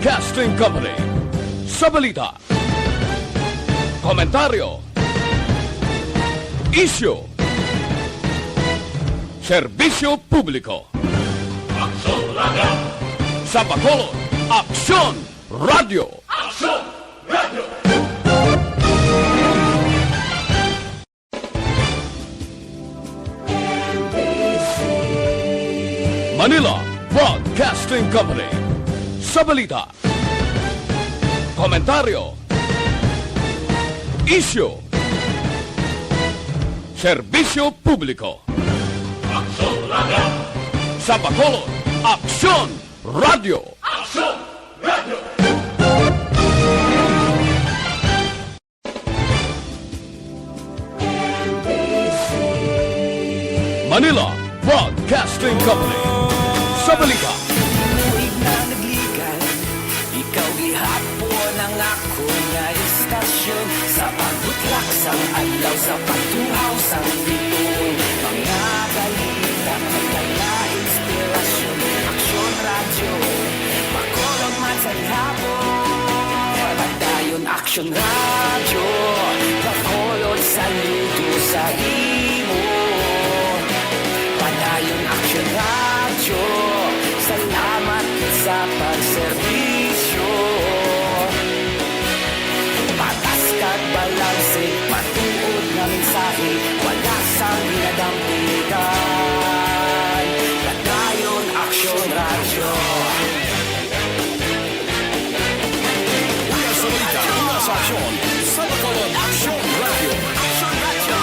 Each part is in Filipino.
Broadcasting Company. Sa balita, komentaryo, isyu, serbisyo publiko. Aksyon Radio! Sa Bacolod, Aksyon Radio! Aksyon Radio! Manila Broadcasting Company. Sa balita, komentaryo, isyu, serbisyo publiko. Aksyon Radio! Sa Bacolod, Aksyon Radio! Aksyon Radio! Manila Broadcasting Company. Sa balita, Tuwing na nagligan, ikaw gihapon ang ako nga istasyon. Sa pagbutlak sang adlaw, sa pagtuhaw sang bituon, mga balita, magdala inspirasyon. Aksyon Radio, makulog man sa hapon. Pagdayon Aksyon Radio, makulog sa luto sa imo. Padayon Aksyon Radio, salamat sa pagserbisyo. Patas kag balanse, matuod na mensahe, wala sang ginadampigan. Padayon Aksyon Radio. Una sa balita, una sa aksyon, sa Bacolod Aksyon Radio. Aksyon Radio!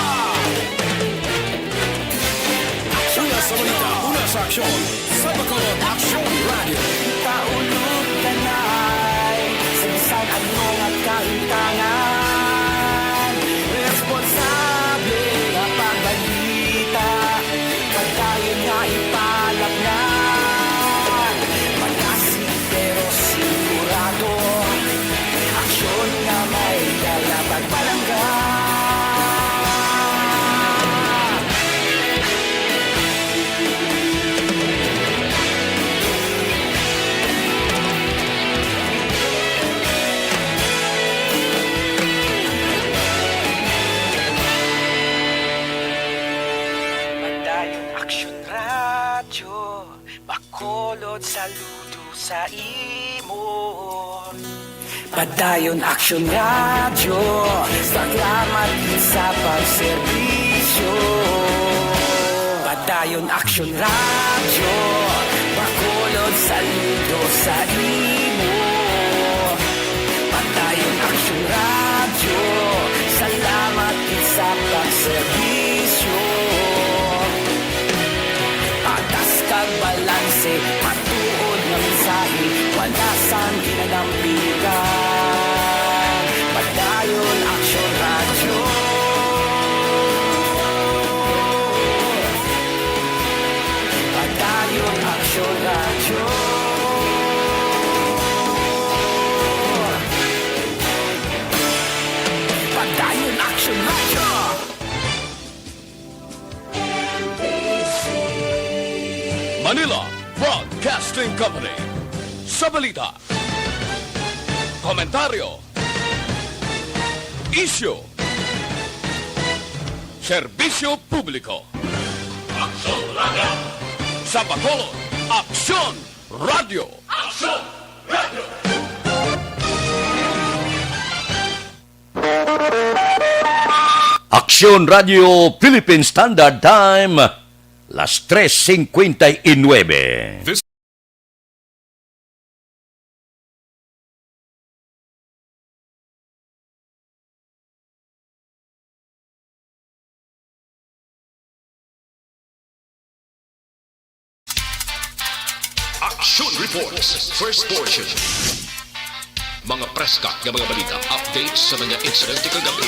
Una sa balita, una sa aksyon, sa Bacolod Aksyon Radio. Kaulog kanay, sa bisan anong at kaintangan. Responsable nga pagbalita, pagkain nga ipalapnan. Malasig pero sigurado, aksyon nga may dalapag palangga. Padayon Aksyon Radio, Bacolod saludo sa imo. Padayon Aksyon Radio, salamat sa pagserbisyo. Padayon Aksyon Radio, Bacolod saludo sa imo. Padayon Aksyon Radio, salamat sa pagserbisyo. Patas kag balanse, matuod na mensahe, wala sang ginadampigan. Padayon Aksyon Radio. Padayon Aksyon Radio. Padayon Aksyon Radio. Manila Broadcasting Company. Sa balita, komentaryo, isyu, serbisyo publiko. Aksyon Radio! Sa Bacolod, Aksyon Radio! Aksyon Radio! Aksyon Radio Philippine Standard Time, las 3:59. This Aksyon Reports, first portion. Mga preska ng mga balita, updates sa mga insidente kagabi.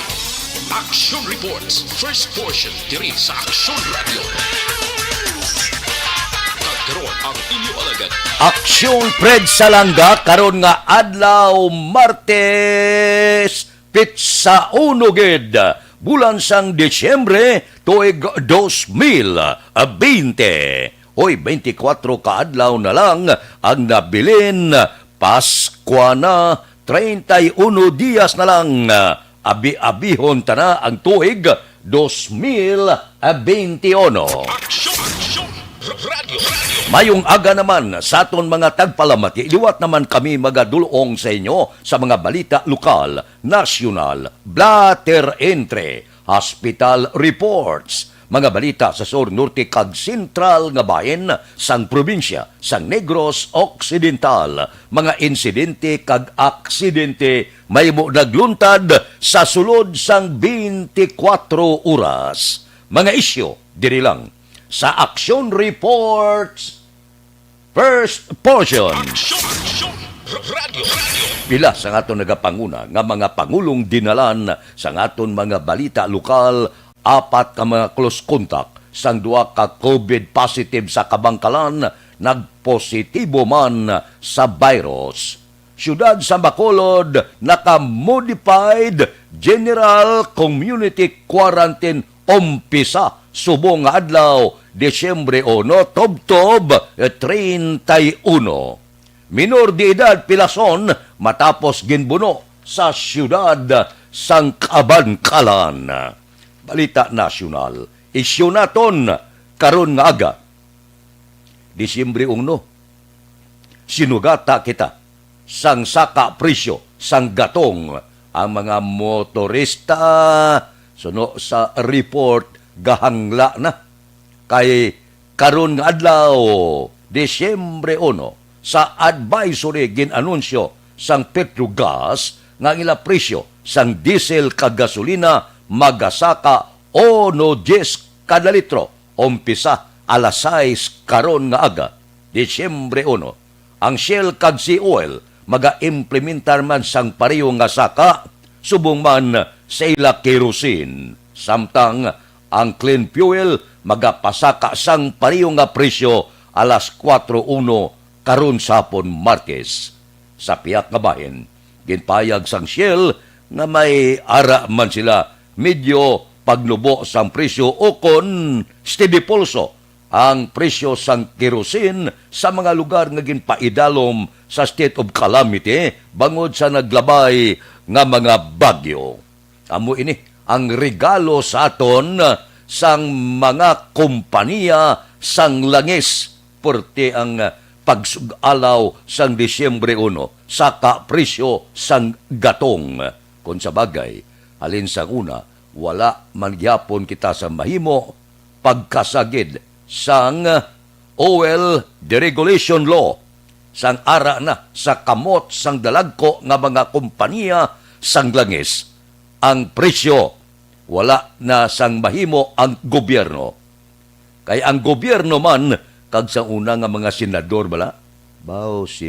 Aksyon Reports, first portion, diri sa Aksyon Radio. Kagkaroon ang inyo alagad. Aksyon Fred Salanga karon nga adlaw Martes Pitsa Unugid bulan sang Disyembre tuig 2020. Hoy, 24 kaadlaw na lang ang nabilin Paskwa na, 31 dias na lang. Abi-abihon ta na ang tuig 2021. Aksyon! Radio! Mayong aga naman sa aton mga tagpalamati, liwat naman kami magadulong sa inyo sa mga balita lokal, nasyonal, blatter entre, hospital reports, mga balita sa Sur Norte kag Sentral nga bayan sang probinsya sang Negros Occidental, mga insidente kag aksidente may mo nagluntad sa sulod sang 24 oras. Mga isyo diri lang sa Action Reports First Portion. Aksyon! Radio! Pila sa aton nagapanguna nga mga pangulong dinalan sa aton mga balita lokal, 4 ka mga close contact sang 2 ka COVID positive sa Kabangkalan nagpositibo man sa virus. Siyudad sa Bacolod naka-modified General Community Quarantine umpisa subong nga adlaw Desyembre 1 tubtob 31. Minor de edad pilason matapos ginbuno sa siyudad sang Kabangkalan. Balita nasyonal, isyu naton karon nga aga. Disyembre 1, sinugata kita sang saka presyo sang gatong ang mga motorista suno sa report gahangla na kay karon nga adlaw Disyembre 1 sa advisory ginanunsyo sang Petrogas nga ila presyo sang diesel kag gasolina magasaka 1.10 kada litro umpisa alas 6 karon nga aga Disyembre 1. Ang Shell kag Sea Oil maga-implementar man sang pareho nga saka subong man sa ila kerosene. Samtang ang clean fuel magapasaka sang pareho nga presyo alas 4.1 karon sapon Martes. Sa piyak nga bahin, ginpayag sang Shell nga may ara man sila medyo pagnubo sang presyo o kon steady pulso ang presyo sang kerosene sa mga lugar nga ginpaidalom sa state of calamity bangod sa naglabay nga mga bagyo. Amo ini ang regalo sa aton sang mga kompanya sang langis porte ang pagsugalaw sang Disyembre 1 sa kapresyo sang gatong. Kung sa bagay, alin sang una, wala man gyapon kita sa mahimo pagkasagid sang oil deregulation law sang ara na sa kamot sang dalagko nga mga kompanya sang langis. Ang presyo wala na sang mahimo ang gobyerno. Kay ang gobyerno man kag sa una nga mga senador bala, bao si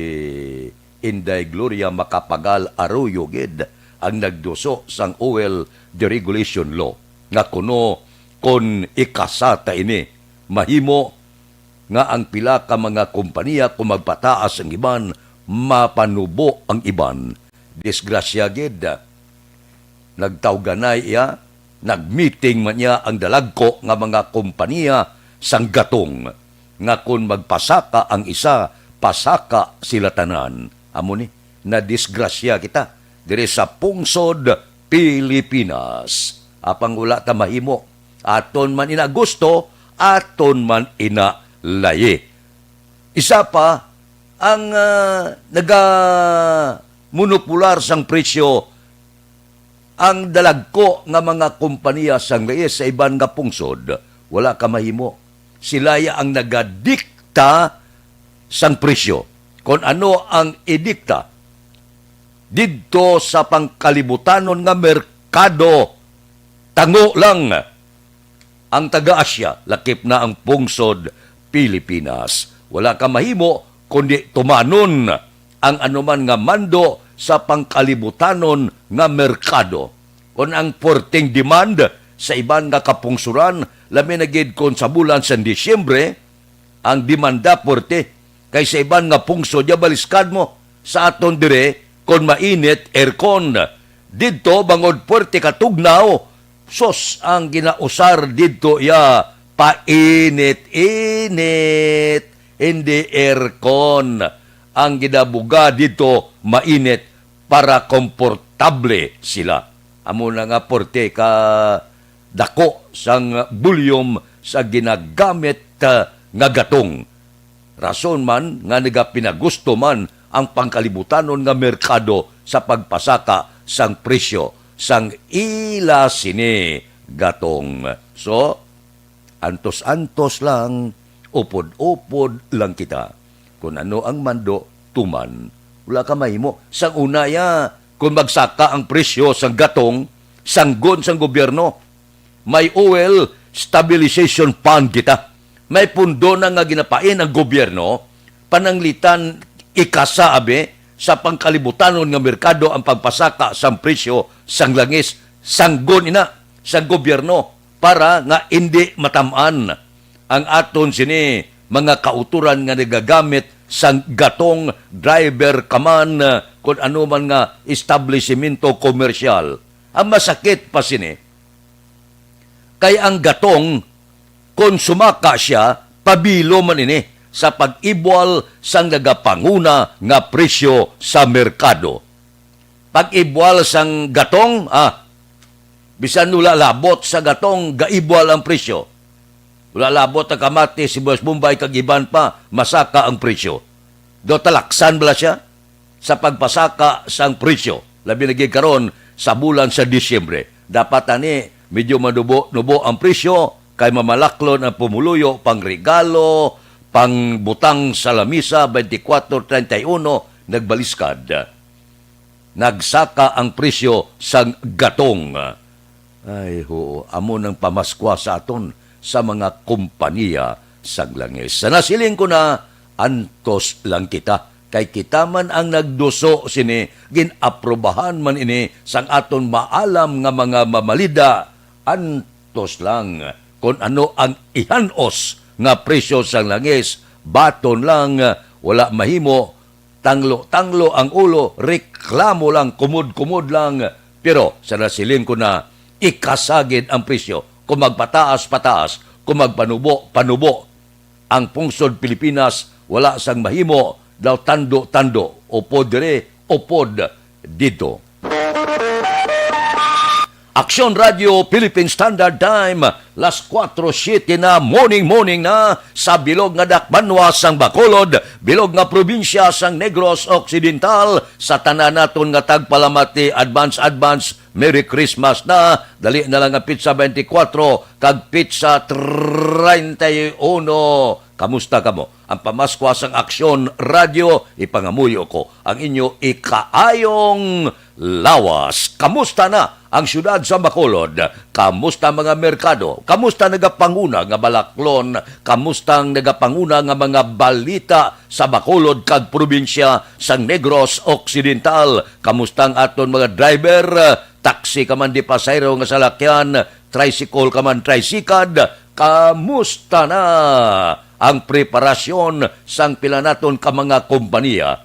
Inday Gloria Macapagal Arroyo gid ang nagduso sang oil deregulation law nga kuno kon ikasata ini mahimo nga ang pila ka mga kompanya kung magpataas ang iban mapanubo ang iban. Disgrasya gid nagtawganay iya nagmeeting man niya ang dalagko nga mga kompanya sang gatong nga kung magpasaka ang isa pasaka sila tanan. Amo ni na disgrasya kita diri sa pungsod Pilipinas. Apang wala ta mahimo. Aton man ina gusto, aton man ina laye. Isa pa ang naga-monopular sang presyo ang dalagko nga mga kompanya sang laye sa iban nga pungsod. Wala ka mahimo. Silaya ang nagadikta sang presyo. Kung ano ang idikta didto sa pangkalibutanon nga merkado, tango lang ang taga-Asya, lakip na ang pungsod Pilipinas. Wala ka mahimo kundi tumanon ang anuman nga mando sa pangkalibutanon nga merkado. Kung ang porting demand sa iban nga kapungsuran, lamin na gid kon sa bulan sa Disyembre, ang demanda porte, kay sa iban nga pungsod, ya baliskad mo sa aton dire, kon mainit, aircon. Dito, bangod porte katugnaw, sos ang ginausar dito ya painit-init, hindi aircon. ang ginabuga dito mainit para komportable sila. Amo na nga porte ka dako sang bulyom sa ginagamit nga gatong. Rason man nga nagapinagusto man ang pangkalibutanon nga merkado sa pagpasaka sang presyo sang ila sini gatong. So, antos-antos lang, upod-upod lang kita. Kung ano ang mando, tuman. Wala ka mahimo. Sang unaya, kung magsaka ang presyo sang gatong, sanggon sang gobyerno, may oil stabilization fund kita. May pundo na nga ginapain ang gobyerno, pananglitan ikasaabi sa pangkalibutanon nga merkado ang pagpasaka sang presyo sang langis, sanggon ina sang gobyerno para nga hindi matamaan ang aton sini mga kauturan nga nagagamit sang gatong driver kaman kung ano man nga establishmento komersyal. Ang masakit pa sini, kay ang gatong kung sumaka siya, pabilo man ini sa pag-ibwal sang nagapanguna nga presyo sa merkado. Pag-ibwal sang gatong, bisan nula labot sa gatong, gaibwal ang presyo. Wala labot ang kamati, sibuyas Bombay, kagiban pa, masaka ang presyo. Do talaksan bala siya sa pagpasaka sang presyo. Labi naging karon sa bulan sa Disyembre. Dapat ani, medyo manubo ang presyo, kay mamalaklon ang pumuluyo, pang regalo, pang butang sa lamisa, 24-31, nagbaliskad. Nagsaka ang presyo sang gatong. Ay ho, amo ng pamaskwa sa aton sa mga kompanya sang langis. Sa nasiling ko na, antos lang kita. Kay kita man ang nagduso sini, ginaprobahan man ini sang aton maalam nga mga mamalida, antos lang. Kung ano ang ihanos nga presyo sang langis, baton lang, wala mahimo, tanglo-tanglo ang ulo, reklamo lang, kumud-kumud lang. Pero sa nasiling ko na, ikasagid ang presyo. Kung magpataas-pataas, kung magpanubo-panubo, ang pungsod Pilipinas, wala sang mahimo, daw tando-tando, upod dire, upod dito. Aksyon Radio Philippine Standard Time, las 4:07 na, morning na, sa bilog nga dakbanwa sang Bacolod, bilog nga probinsya sang Negros Occidental, sa tanan naton nga tagpalamati, advance, Merry Christmas na, dali na lang ang pizza 24, kag pizza 31. Kamusta kamo? Ang pamaskwa sang Aksyon Radio, ipangamuyo ko ang inyo ikaayong lawas. Kamusta na ang syudad sa Bacolod? Kamusta mga merkado? Kamusta nagapanguna nga balaklon? Kamusta ang nagapanguna nga mga balita sa Bacolod kag probinsya sang Negros Occidental? Kamusta ang aton mga driver? Taxi ka man di pasayro nga salakyan, tricycle ka man tricycad? Kamusta na ang preparasyon sang pila naton ka mga kompanya?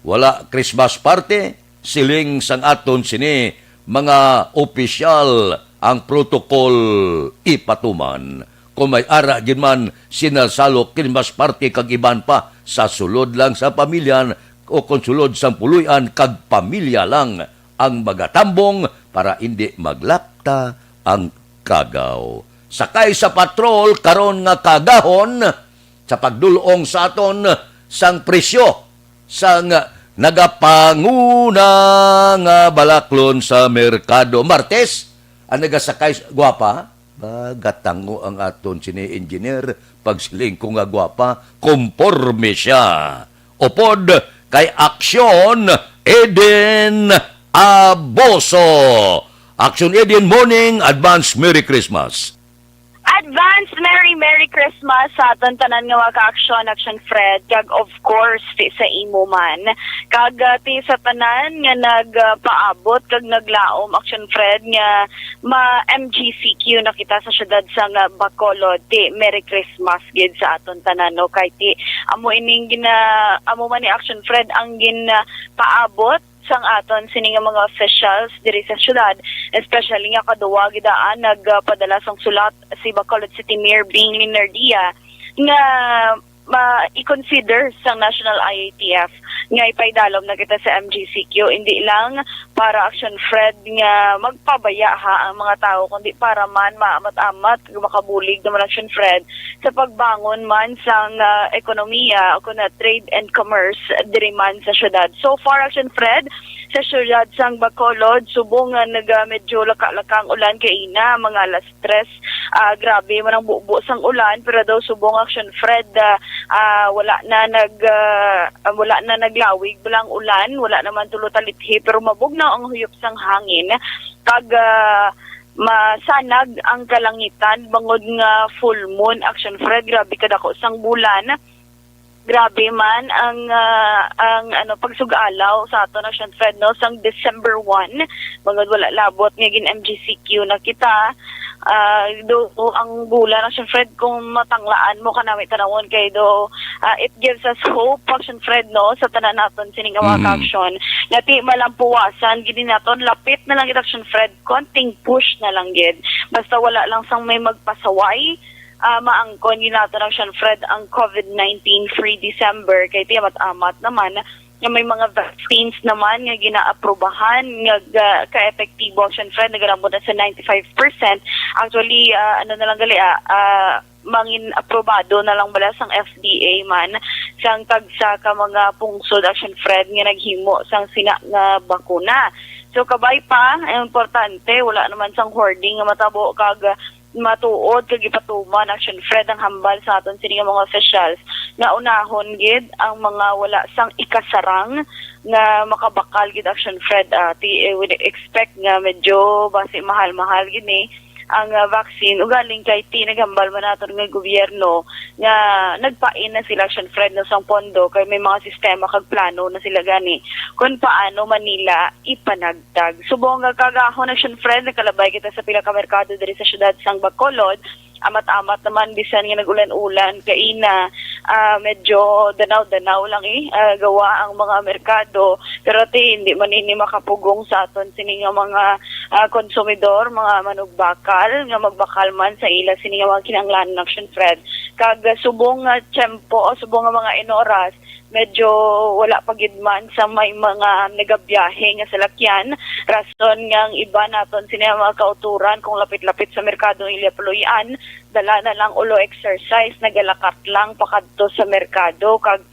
Wala Christmas party, siling sang aton sini mga opisyal ang protocol ipatuman. Kung may ara din man sinasalo Christmas party kag iban pa, sa sulod lang sa pamilyan o kung sulod sang puluyan kag pamilya lang ang magatambong para hindi maglapta ang kagaw. Sakay sa patrol karon nga kagahon sa pagdulong sa aton sang presyo sang nagapanguna nga balaklon sa merkado. Martes, ang nagasakay gwapa, gatango ang aton sini engineer, pagsiling ko nga gwapa, komporme siya. Upod kay Aksyon Eden Aboso. Aksyon Eden morning, advance Merry Christmas. Advance Merry Christmas sa aton tanan nga mga Action Fred, kag of course ti sa imo man, kag ti sa tanan nga nagpaabot kag naglaom Action Fred nga ma-MGCQ na kita sa syudad sa Bacolod. Ti Merry Christmas gid sa aton tanan, no? Kay ti amo ining amo man ni Action Fred ang paabot sang aton sining mga officials diri sa syudad, especially nga kaduwa gidaan nagpadala sang sulat si Bacolod City Mayor Bing Linardia nga i-consider sa National IATF nga ipaidalom na kita sa MGCQ, hindi lang para Action Fred nga magpabaya ang mga tao, kundi para man maamat-amat makabulig naman Action Fred sa pagbangon man sang ekonomiya o na trade and commerce diri man sa syudad. So far Action Fred sa syudad sang Bacolod subong nga medyo laka-lakang ulan kay ina mga alas 3, grabe man ang bubo sang ulan, pero daw subong Action Fred wala na naglawig bilang ulan, wala naman tulo talithi, pero mabugnaw ang huyop sang hangin kag masanag ang kalangitan bangod nga full moon Action Fred. Grabe kadako sang bulan. Grabe man ang pagsugalaw sa ato Action Fred no sang December 1 bangod wala labot nga gin MGCQ na kita. Do ang bulan Action Fred kung matanglaan mo kanami tanawon kay do it gives us hope Action Fred no sa tanan naton sining mga action nati malampuwasan gid naton lapit na lang gid Action Fred, konting push na lang gid basta wala lang sang may magpasaway. Maangkon yun natin Action Fred ang COVID-19 free December kay tiyamat-amat naman nga may mga vaccines naman nga ginaaprobahan nga ka-epektibo Action Fred nagarambot na sa 95%. Actually na lang gali mangin aprobado na lang bala sang FDA man sang tagsa ka mga pungsod Action Fred nga naghimo sang sina nga bakuna. So kabay pa importante wala naman sang hoarding nga matabo kag matuod kag ipatuman Action Fred ang hambal sa aton sini nga mga officials nga unahon gid ang mga wala sang ikasarang nga makabakal gid Action Fred. We expect nga medyo basi mahal-mahal gid ni ang vaccine ugaling kay naghambal man naton nga gobyerno nga nagpain na sila Action Fred no sang pondo kay may mga sistema kag plano na sila gani kung paano Manila ipanagtag. Subong nga kagahon Action Fred nakalabay kita sa pila ka merkado diri sa syudad sang Bacolod. Amat-amat naman bisan nga nagulan-ulan kay na medyo danaw-danaw lang gawa ang mga merkado, pero hindi man ini makapugong sa aton sini nga mga konsumidor, mga manugbakal nga magbakal man sa ila sini nga mga kinahanglan Action Fred. Kag subong nga tiyempo o subong nga mga inoras medyo wala pagidman sa may mga nagabiyahe nga salakyan. Rason nga ang iba naton sini mga kauturan kung lapit-lapit sa merkado ng Ilapuluyan, dala na lang ulo exercise, nagalakat lang pakadto sa merkado kag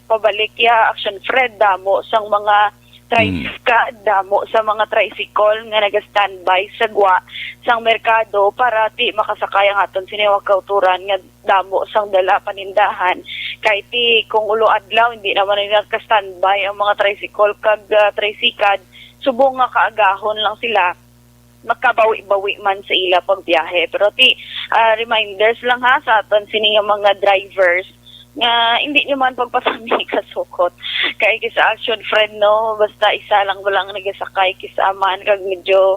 pabalik ya Action Fred damo sang mga damo sa mga tricycle nga naga-standby sa gwa sang merkado para makasakay ang aton siniwag kauturan nga damo sang dala panindahan kay kung ulo adlaw hindi naman nagka-standby ang mga tricycle kag tricycad subong nga kaagahon lang sila makabawi-bawi man sa ila pagbiyahe. Pero reminders lang ha sa aton sini nga mga drivers nga hindi nyo man pagpasami kasukot kay kisa Action Fred no basta isa lang walang nagasakay kisa man kag medyo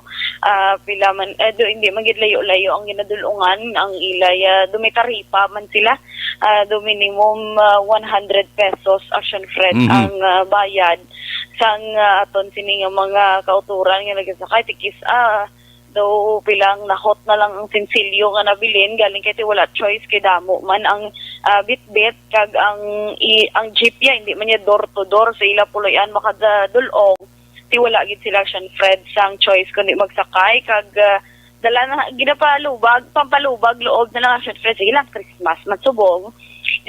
pila man hindi magid layo-layo ang ginadulungan ang ilay dumitaripa man sila do minimum 100 pesos Action Fred ang bayad sang aton sini nga mga kauturan nga nagasakay tikis do pilang nahot na lang ang sinsilyo nga nabilin galing kay wala choice kay damo man ang bitbit kag ang jeep hindi man niya door to door sa ila puloy-an makadulong wala gid sila Action Fred sang choice kundi magsakay kag dala na ginapalubag pampalubag loob na lang Action Fred sa ilang Christmas matsubong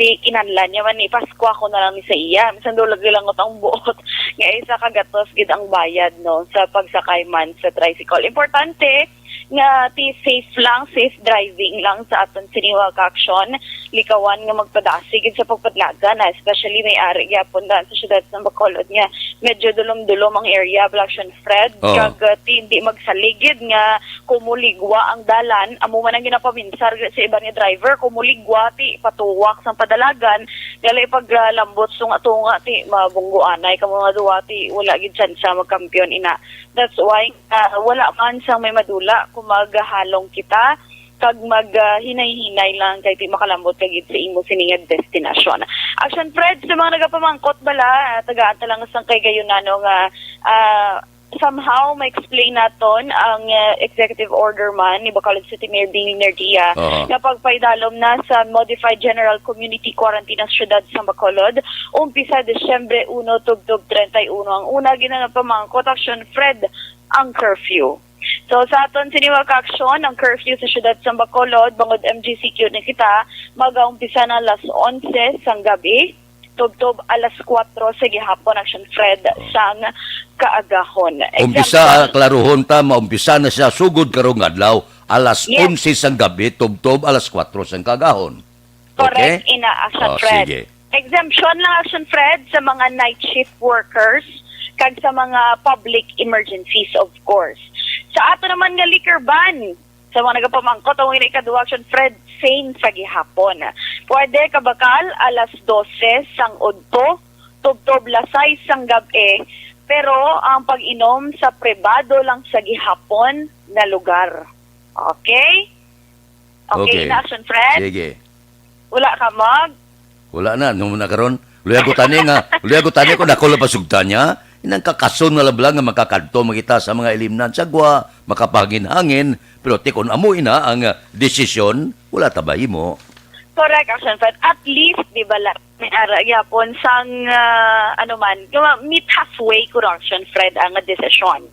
kinanlan niya man ni Pasko ako na lang ni sa iya minsan dulag lang ang buot nga isa kagatos gid ang bayad no sa pagsakay man sa tricycle. Importante nga safe driving lang sa aton siniwag action likawan nga magpadasig sa pagpadlaga na especially may ari gyapon sa syudad ng Bacolod nga medyo dulom-dulom ang area Action Fred kag hindi magsaligid nga kumuligwa ang dalan amo man ang ginapaminsar sa iba nga driver kumuligwa patuwak sang padalagan dali paglambot sung atunga mabungguanay kamo nga duwati wala gid sa magkampiyon ina. That's why wala man sang may madula kung maghalong kita kag maghinay-hinay lang kay makalambot kagid sa imo siningad destinasyon. Action Fred sa mga nagapamangkot bala tagaan ta lang sang kay gayunano nga somehow ma-explain naton ang executive order man ni Bacolod City Mayor Bing Nerdia na pagpaidalom na sa Modified General Community Quarantine ng syudad sa Bacolod umpisa Disyembre 1 tugtog 31. Ang una ginanapamangkot action Fred ang curfew. So sa aton siniwag aksyon ang curfew sa syudad sa Bacolod bangod MGCQ na kita mag-umpisa na alas 11 sang gabi tugtog alas 4 sa gihapon action Fred sang kaagahon. Umpisa, klaruhon ta, maumpisa na siya sugod karong adlaw, alas Yes. 11 sang gabi, tubtob alas 4 sang kagahon. Correct, ina action Fred. Sige. Exemption lang action Fred sa mga night shift workers kag sa mga public emergencies of course. Sa ato naman nga liquor ban, sa mga nagapamangkot, ang ikaduwa action Fred, same sa gihapon. Pwede kabakal alas 12 sang udto, tubtob lasay sang gabi, pero ang pag-inom sa pribado lang sa gihapon na lugar. Okay? Okay, na action Fred? Sige. Wala ka mag? Wala na, nung nakaroon. Luya ko tani ko nakulo pasugta niya. Inang kakason nga lablang nga makakadto makita sa mga ilimnan sagwa, makapangin-hangin, pero tikon amo ina ang desisyon, wala tabay mo. Correct, action Fred. At least, di ba, may ara yapon sang, meet halfway ko action Fred ang desisyon.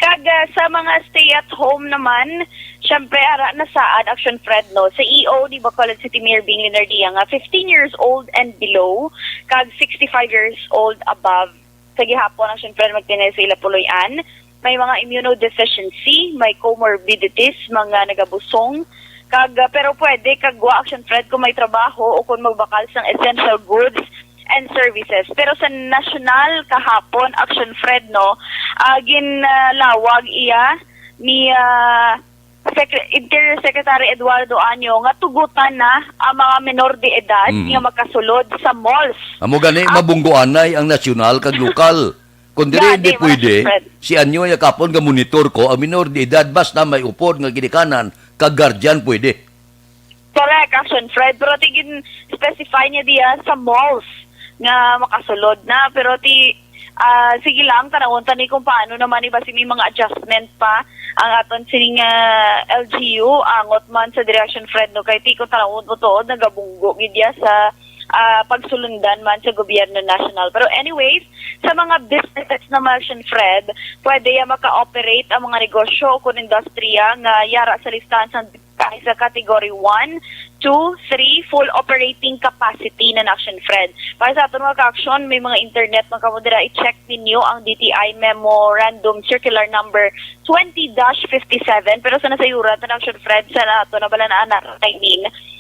Kag sa mga stay-at-home naman, syempre, ara na saad action Fred, no? Sa EO, di ba, Bacolod City Mayor Bing Nerdia nga, 15 years old and below, kag 65 years old above, sa gihapon ang syempre magtinay sa ila puloy-an. May mga immunodeficiency, may comorbidities, mga nagabusong, pero pwede kagwa action Fred kung may trabaho o kung magbakal sang essential goods and services. Pero sa national kahapon action Fred, no, ginlawag iya ni Interior Secretary Eduardo Anyo nga tugutan na ang mga menor de edad nga makasulod sa malls. Amo gani mabunggoanay ang nasyonal kag lokal. Kung Yeah, hindi di, pwede, Fred. si anyo yakapon nga monitor ko ang minor de edad basta may upod nga ginikanan kag guardian pwede. Correct, action Fred. Pero tigin specify niya diya sa malls nga makasulod na. Pero sige lang, tanawon tani kung paano naman iba si may mga adjustment pa ang aton sining LGU angot man sa direction Fred no kay tiko tanawon tuod nagabunggo gidya sa pagsulundan man sa gobyerno national. Pero anyways, sa mga businesses na Action Fred, pwede maka-operate ang mga negosyo o kung industriya nga yara sa listahan sa category 1, 2, 3, full operating capacity na Action Fred. Para sa aton mga ka-action, may mga internet mga kamodera, i-check ninyo ang DTI Memorandum Circular Number 20-57. Pero sa nasayurat na Action Fred, sa ato na bala na anak,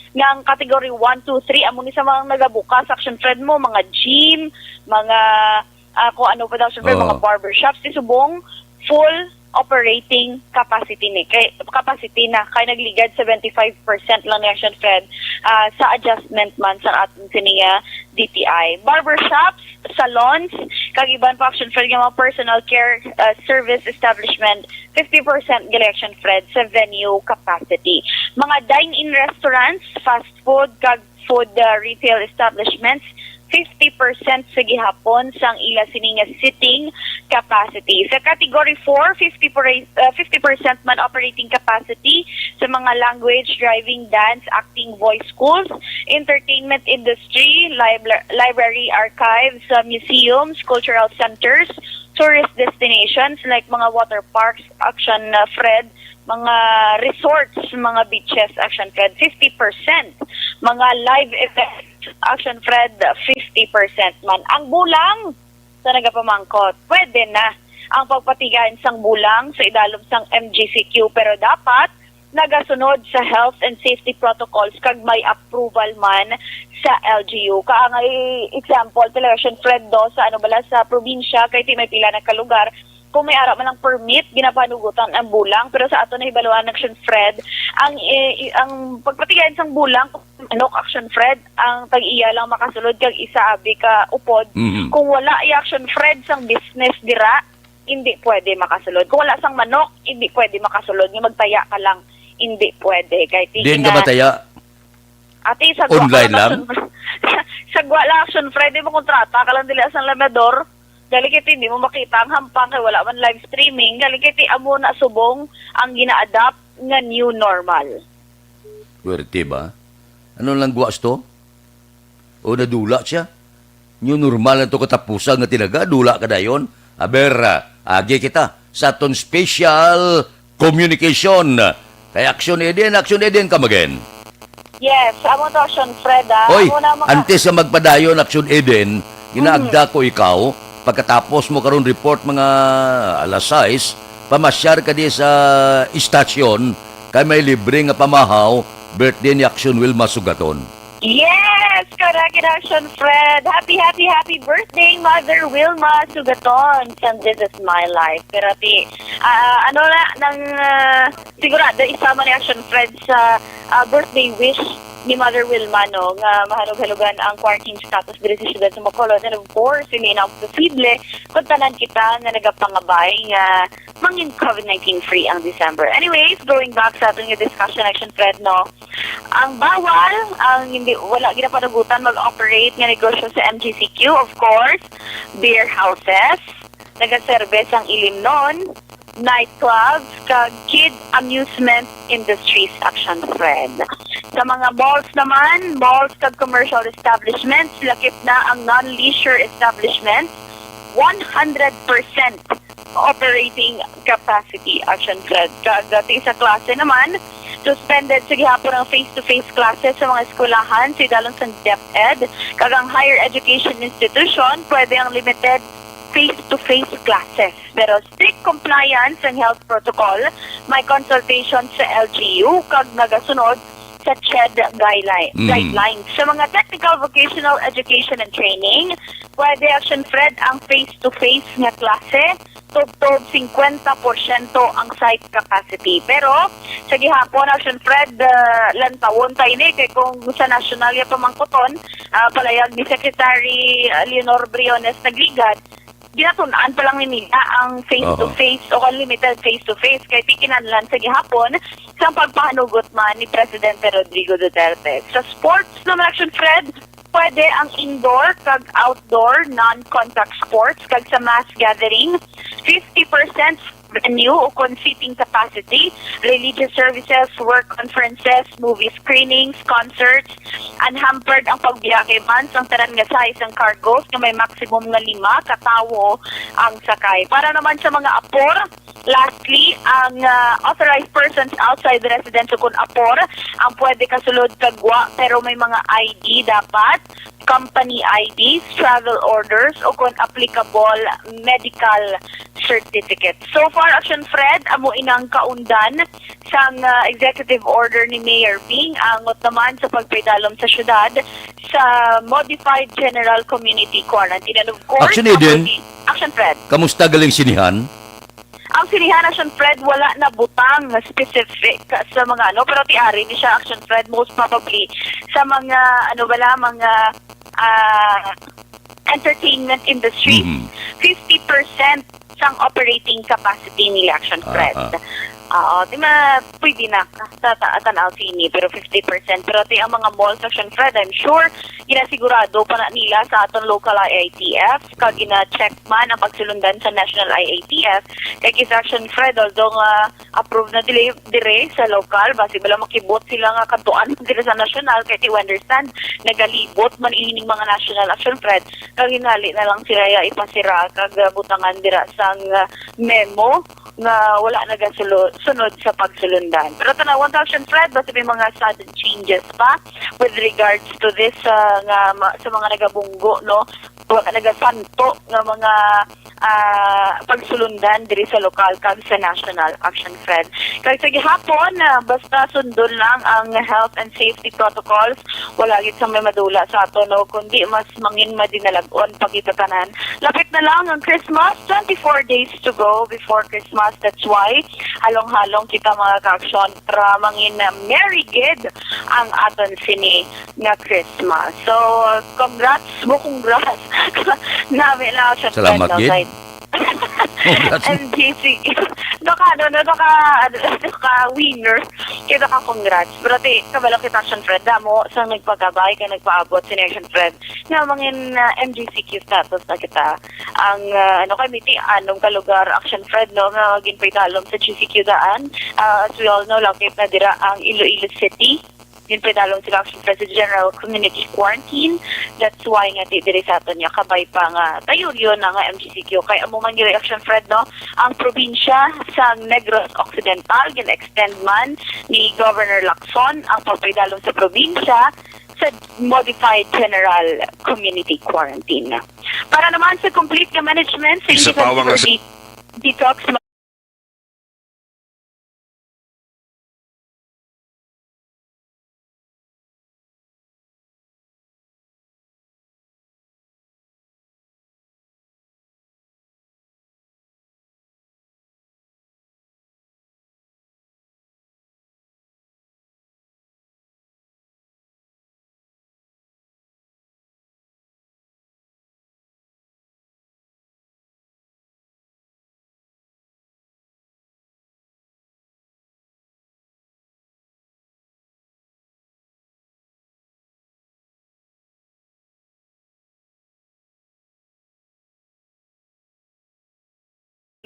nga ang category 1, 2, 3, amo ni sa mga nagabukas action Fred mo, mga gym, mga kung ano pa daw Action Fred, mga barbershops, subong full operating capacity na kay nagligad 75% lang ni Action Fred sa adjustment man sa ating siniya DTI. Barbershops, salons, kag iban pa Action Fred nga mga personal care service establishment 50% gali Action Fred sa venue capacity. Mga dine-in restaurants, fast food, kag food retail establishments 50% sa gihapon sang ila sininga sitting capacity. Sa category 4, 50% man operating capacity sa mga language, driving, dance, acting, voice schools, entertainment industry, library, archives, museums, cultural centers, tourist destinations like mga water parks, Action Fred, mga resorts, mga beaches, Action Fred, 50%. Mga live events, Action Fred, 50% man. Ang bulang sa nagapamangkot, pwede na ang pagpatigayan sang bulang sa idalom sang MGCQ, pero dapat nagasunod sa health and safety protocols kag may approval man sa LGU. Kaangay example, Action Fred do sa sa probinsya, kay may pila na kalugar, kung may ara man lang permit, ginapanugutan ang bulang, pero sa ato na hibaluan Action Fred, ang pagpatigayan sang bulang, manok Action Fred, ang tag-iya lang makasulod kag isa abi ka upod. Kung wala Action Fred sang business dira, hindi pwede makasulod. Kung wala sang manok, hindi pwede makasulod. Nga magtaya ka lang, hindi pwede. Kahit Din ka mataya? Ate, online lang? Sagwa lang Action Fred, mo kontrata ka lang dili asang lamedor. Galikiti, hindi mo makita ang hampang kay wala man live streaming. Galikiti, amo na subong ang gina-adapt nga new normal. Swerte ba? Ano lang guwas to? O nadula siya? New normal na to katapusan nga tinaga, dula ka dayon. Aber, agi kita sa aton special communication. Kay Action Eden ka magain. Yes, amo to Action Fred, Hoy, Amo na mga... antes sa magpadayon Action Eden, ginaagda ko ikaw, pagkatapos mo karon report mga alas 6, pamasyar ka di sa istasyon, kay may libre nga pamahaw, birthday ni Action Wilma Sugaton. Yes! Correct, Action Fred. Happy birthday, Mother Wilma Sugaton. And this is my life. Pero sigurado isama ni Action Fred sa birthday wish ni Mother Wilma, no, nga mahalog-halugan ang quarantine status diri sa siyudad sa Bacolod. And of course, hindi na posible kung tanan kita nga nagapangabay nga mangin COVID-19 free ang December. Anyways, going back sa ating discussion, Action Fred, no, ang bawal, ang wala ginapanagutan mag-operate nga negosyo sa MGCQ, of course, beer houses, nagaserbes ang ilim nun, nightclubs, kag kid amusement industries, Action Fred. Sa mga malls naman, malls kag commercial establishments, lakip na ang non-leisure establishments, 100% operating capacity, Action Fred. Kag sa klase naman, suspended sa gihapon ang face-to-face classes sa mga eskwelahan, sa idalong sa DepEd, kag ang higher education institution, pwede ang limited face-to-face classes. Pero strict compliance ang health protocol, may consultation sa LGU, kag nagasunod sa CHED guidelines. Sa mga technical vocational education and training, pwede, Action Fred, ang face-to-face nga klase, tugtog 50% ang site capacity. Pero, sa gihapon, Action Fred, lantawon tayo ni, kay kung sa national ya pamangkuton, palayag ni Secretary Leonor Briones Nagligad, ginatunaan pa lang nila ang face-to-face o unlimited face-to-face kay tikinanlan sa gihapon sa pagpahanugot man ni Presidente Rodrigo Duterte. Sa sports naman, Action Fred, pwede ang indoor kag outdoor non-contact sports kag sa mass gathering, 50% venue o seating capacity, religious services, work conferences, movie screenings, concerts, unhampered ang pagbiyahe man ang tanan nga size ng cargos nga may maximum nga 5 katawo ang sakay. Para naman sa mga apor, lastly, ang authorized persons outside the residence kung apor, ang pwede kasulod kagwa pero may mga ID dapat, company IDs, travel orders, o kung applicable medical certificate. So far, Action Fred, amo inang kaundan sang executive order ni Mayor Bing angot naman sa pagpaydalom sa syudad sa modified general community quarantine. And of course, Action Eden. Action Fred. Kamusta galing sinihan? Ang sinihan, Action Fred, wala na butang na specific sa mga pero tiari ni siya, Action Fred, most probably sa mga mga entertainment industry. 50% sang operating capacity nila, Action Fred. Di ma, pwede na sa tanaw sini, pero 50%. Pero ang mga malls, Action Fred, I'm sure, ginasigurado pa na nila sa aton local IATF, kag gina-check man ang pagsulundan sa national IATF, kay kis Action Fred, although approve na dire sa local, basi bala makibot sila nga kantuan dire sa national, kay ti understand, nagalibot man ining mga national, Action Fred, kag hinali na lang sila ipasira, kag butangan dira sang memo, na wala nagasunod sa pagsulundan. Pero tanawon sa Action Fred, basta may mga sudden changes pa with regards to this sa mga nagabunggo, no? Nagasanto ng mga pagsulundan diri sa lokal kag sa national, Action Fred. Kaya sa gihapon, basta sundon lang ang health and safety protocols, wala gid sa may madula sa ato, no, kundi mas mangin madinalagon pagitatanan. Lapit na lang ang Christmas, 24 days to go before Christmas. That's why halong-halong kita mga ka-action para mangin merry gid ang aton sini nga Christmas. So, congrats. Namin na Action Fred. Salamat, Gid. MGC, winner. Kaya ka congrats. Pero ti, kabalang kita Action Fred, damo, sa nagpagabay ka, nagpaabot si Action Fred, nga mangin MGCQ status na kita. Ang, anong kalugar Action Fred, no, nga ginpaitalom sa GCQ daan. As we all know, lakip na dira ang Iloilo City. Yun pedalong sila Action Fred sa General Community Quarantine. That's why nga diri sa aton niya kabay pa nga tayo yun nga MGCQ. Kaya mo man yung Action Fred, no? Ang probinsya sa Negros Occidental, gina-extend man ni Governor Lacson ang pagpedalong sa probinsya sa Modified General Community Quarantine. Para naman sa complete na management sa Isa pa individual ang- detox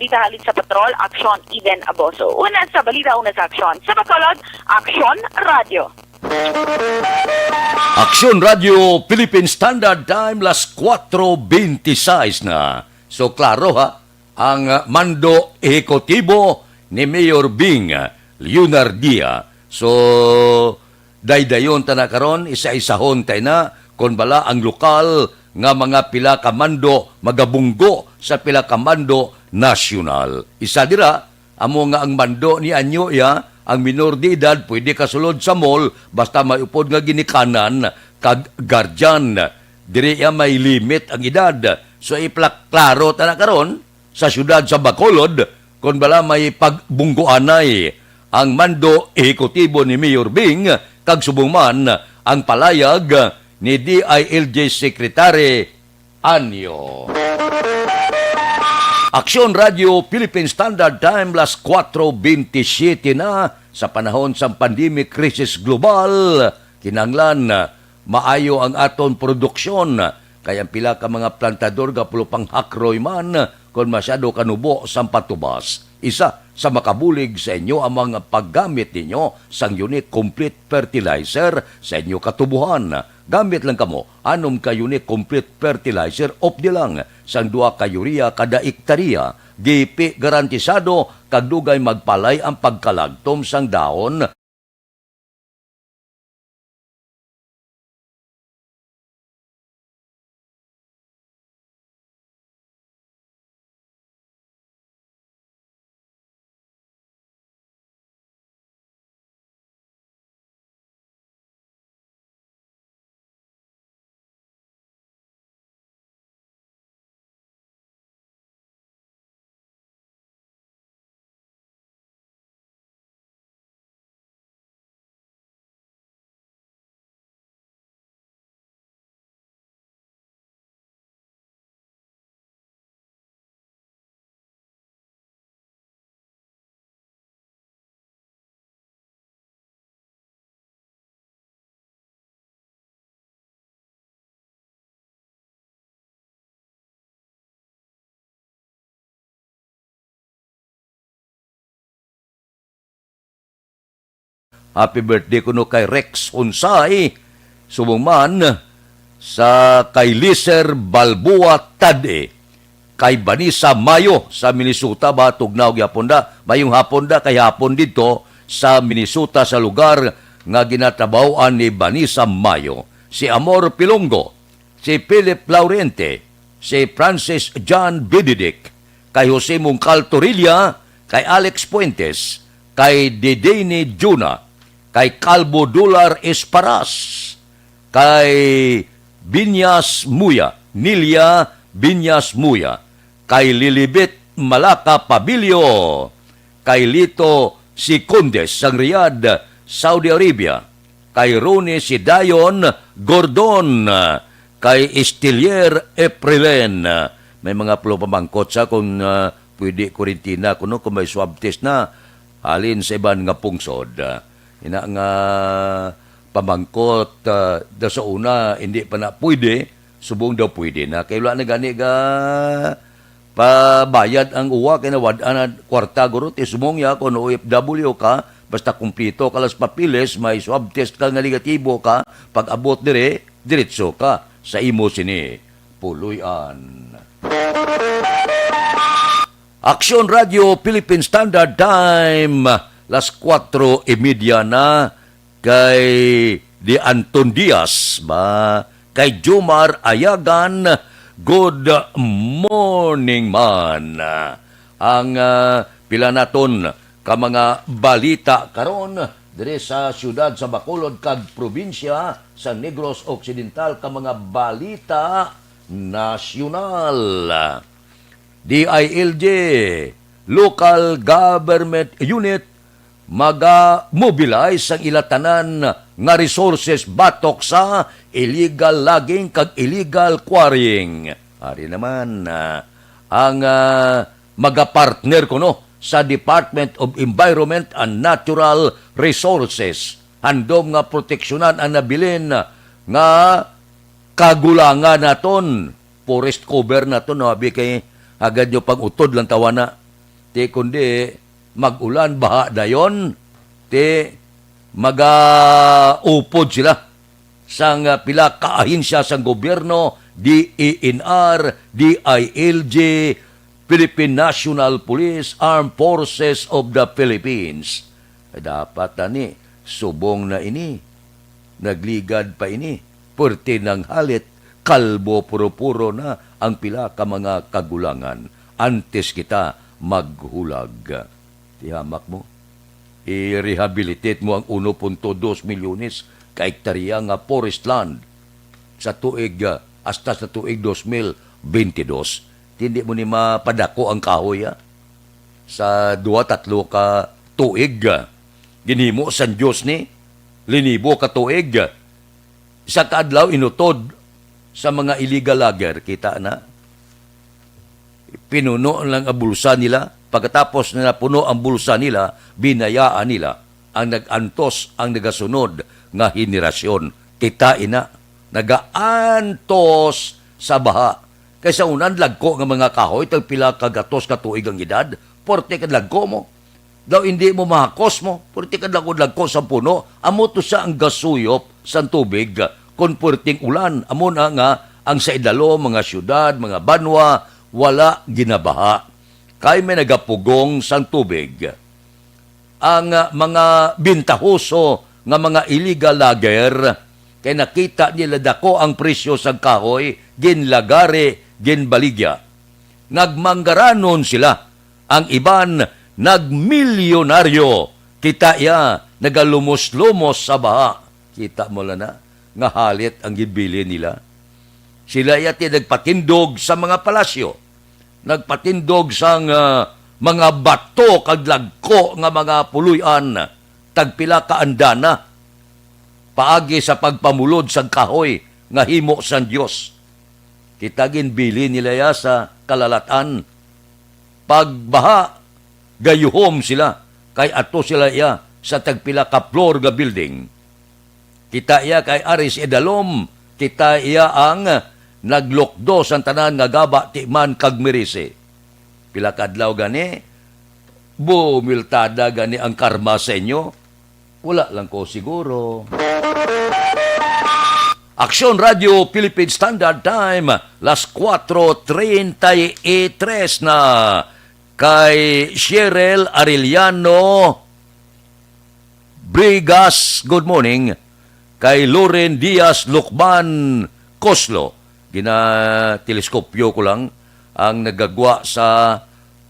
balita halid sa patrol, Aksyon Eden Aboso. Una sa balita, una sa aksyon. Sa Bacolod, Aksyon Radio. Aksyon Radio Philippine Standard Time las 4:26 na. So klaro ha, ang mando ehekutibo ni Mayor Bing Leonardia. So daydayon ta na karon, isa-isahon tay na kon bala ang lokal nga mga pila ka mando magabunggo sa pila ka mando nasyonal. Isa dira amo nga ang mando ni anyo ya, ang minor de edad pwede kasulod sa mall basta may upod nga ginikanan kag guardian. Diri ya may limit ang edad. So klaro ta na karon sa syudad sa Bacolod kon bala may pagbunggoanay ang mando ehekutibo ni Mayor Bing kag subong man ang palayag ni DILG Secretary Anyo. Aksyon Radio Philippine Standard Time las 4:27 na sa panahon sa pandemic crisis global. Kinanglan maayo ang aton produksyon kaya pila ka mga plantador gapulo pang hakroy man kon masyado kanubo sa patubas. Isa sa makabulig sa inyo ang mga paggamit ninyo sang unique complete fertilizer sa inyo katubuhan. Gamit lang kamo anom ka unique complete fertilizer opdi lang sang 2 ka urea kada ektarya. GP garantisado kag dugay magpalay ang pagkalagtom sang dahon. Happy birthday kuno kay Rex Unsay. Subong man sa kay Liser Balboa Tade. Kay Vanessa Mayo sa Minnesota ba tugnaw gyapon da. Mayong hapon da kay hapon dito sa Minnesota sa lugar nga ginatrabahoan ni Vanessa Mayo. Si Amor Pilongo, si Philip Laurente, si Francis John Benedict, kay Jose Mungcal Torilla, kay Alex Puentes, kay Dedene Juna, kay Calvo Dular Esparas, kay Binyas Muya, Nilia Binyas Muya, kay Lilibet Malaka Pabilio, kay Lito Sicondes sang Riyadh, Saudi Arabia, kay Rone Sidayon Gordon, kay Estilier Eprilen. May mga pulo pamangkot sa kung pwede kurintina kuno kung may swab test na halin sa iban nga pungsod. Ina nga pamangkot da sa una hindi pa na pwede, subong daw pwede na. Kaya wala na gani ga pabayad ang uwa kay nawadaan na kwarta guro ti sumong ya kung OFW ka basta kumplito ka las papiles may swab test ka nga negatibo ka pag abot dire diretso ka sa imo sini puluyan. Aksyon Radio Philippine Standard Time las 4:30 na kay Di Anton Diaz ba kay Jomar Ayagan. Good morning man. Ang pila naton ka mga balita karon dire sa siyudad sa Bacolod kag probinsya sa Negros Occidental ka mga balita nasyonal. DILG local government unit maga-mobilize ang ilatanan nga resources batok sa illegal logging kag illegal quarrying. Ari naman ang magapartner ko no sa Department of Environment and Natural Resources. Handom nga proteksyonan ang nabilin nga kagulangan naton. Forest cover naton no abi kay agad nyo pang utod lang tawana. Ti kundi mag-ulan baha dayon ti maga-upod sila sang pila kaahinsya sang gobyerno, DENR, DILG, Philippine National Police, Armed Forces of the Philippines. Dapat ani subong na ini, nagligad pa ini, purti ng halit, kalbo puro-puro na ang pila ka mga kagulangan. Antes kita maghulag. Tihamak mo. I-rehabilitate mo ang 1.2 milyones ka hektarya nga forest land sa tuig hasta sa tuig 2022. Hindi mo ni mapadako ang kahoy sa 2-3 ka tuig. Ginhimo san Diyos ni linibo ka tuig. Sa kaadlaw inutod sa mga illegal logger, kita na pinuno lang ang bulsa nila. Pagkatapos na napuno ang bulsa nila, binayaan nila ang nag-antos, ang nagasunod nga henerasyon. Kita ina, nag-aantos sa baha. Kaysa unan, lagko nga mga kahoy, tagpila kagatos katuig ang edad, porte ka lagko mo. Daw hindi mo mahakos mo, porte ka lagko sa puno, amo to sa ang gasuyop sa tubig, kung porting ulan, amo na nga ang sa idalo, mga syudad, mga banwa, wala ginabaha. Kay may nagapugong sang tubig. Ang mga bintahoso nga mga illegal logger, kay nakita nila dako ang presyo sang kahoy, ginlagare, ginbaligya. Nagmanggaranon sila. Ang iban, nagmilyonaryo. Kita ya, nagalumos-lumos sa baha. Kita mo lang na, nga halit ang gibili nila. Sila yati nagpatindog sa mga palasyo. Nagpatindog sang mga bato kag lagko nga mga puluyan, tagpila ka andana, paagi sa pagpamulod sang kahoy nga himo sang Dios. Kita ginbili nila ya sa kalalatan. Pagbaha, gayuhom sila, kay ato sila ya sa tagpila ka floor nga building. Kita iya kay Aris Edalom, kita iya ang naglokdo sa tanan nga gaba ti man kag mirise. Pila kadlaw gani, bumiltada gani ang karma sa inyo. Wala lang ko siguro. Aksyon Radio Philippine Standard Time, las 4:33 na kay Cheryl Arellano Brigas, good morning. Kay Loren Diaz Lukban Koslo, gina-teleskopyo ko lang ang nagagwa sa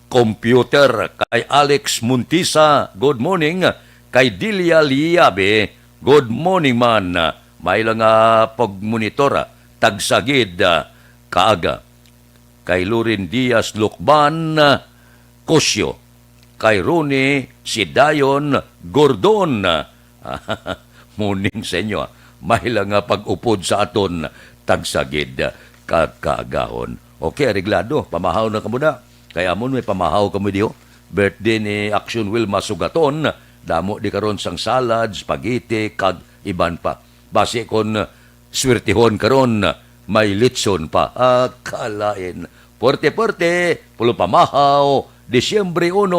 computer. Kay Alex Muntisa, good morning. Kay Dilia Liabe, good morning man. May lang pagmonitor, tagsagid kaaga. Kay Loren Diaz Lukban Kosyo. Kay Rune Sidayon Gordon. Morning sa inyo. May lang pag-upod sa aton tagsagid kagahon. Okay, reglado. Pamahaw na kamuna. Kaya amon may pamahaw kamo diyo. Birthday ni Action Wilma Sugaton, damo di karon sang salad, spaghetti, kag iban pa. Base kon swertihon karon, may litson pa. Akalain. Porte-porte, pulo pamahaw, Disyembre 1,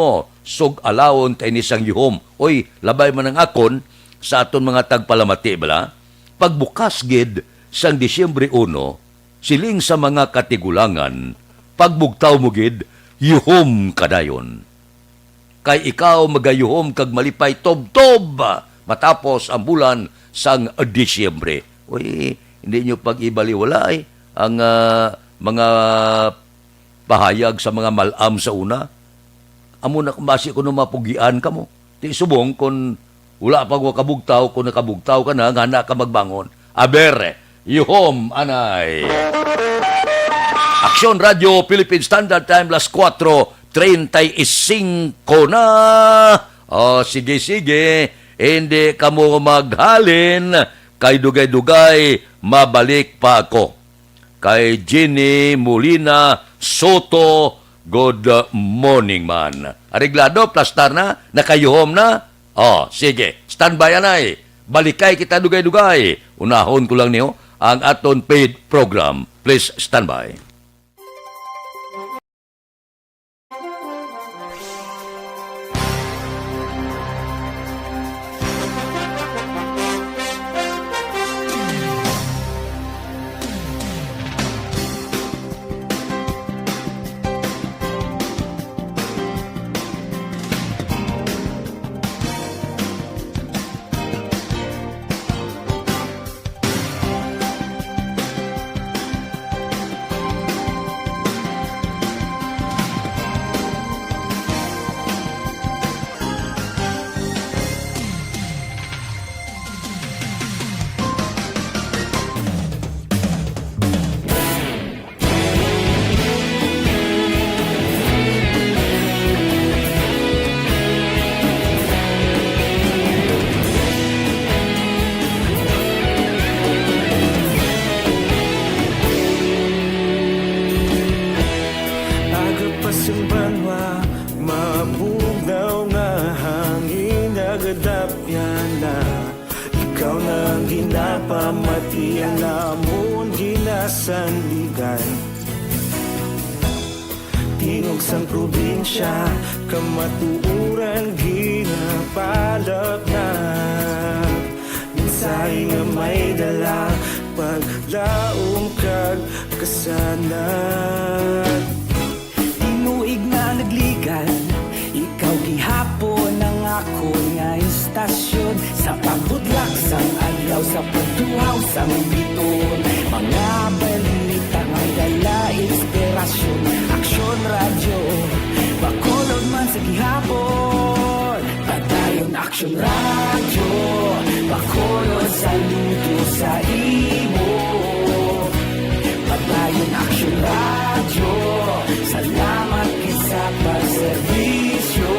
sug alawon tayo ni sang yuhom. Oy, labay man ang akon sa aton mga tagpalamati, bala? Pagbukas gid sang Disyembre 1, siling sa mga katigulangan, pagbugtaw mo gid, yuhom kadayon. Kay ikaw magayuhom kag malipay tob-tob matapos ang bulan sang Disyembre. Uy, hindi nyo pag-ibaliwalay ang mga pahayag sa mga malam sa una. Amo na kumasi ko nung mapugian ka mo. Di subong kung wala pag kabugtaw, kung nakabugtaw ka na, nga ka magbangon. Aber, yuhom, anay. Aksyon Radio, Philippine Standard Time, las 4:35 na. O, sige, hindi ka mo maghalin. Kay dugay-dugay, mabalik pa ako. Kay Jenny Molina Soto, good morning man. Areglado, plastar na, nakayuhom na. O, sige, standby anay. Balikay kita dugay-dugay. Unahon ko lang niyo ang aton paid program. Please standby. Ikaw nang ginapamati ang lamon ginasandigan. Tingog sang probinsya, kamatuuran ginapalap na. Minsay nga may dala, paglaom kag kasanan. Tinuig na nagligan, ikaw gihapon ang ako nga istasyon. Sa pagbudlak sang adlaw, sa pagtuhaw sang biton, mga balita may dala inspirasyon. Aksyon radyo, bakolod man sa gihapon. Padayon aksyon radyo, bakolod sa luto sa imo. Padayon aksyon radyo, salamat kisa pagserbisyo.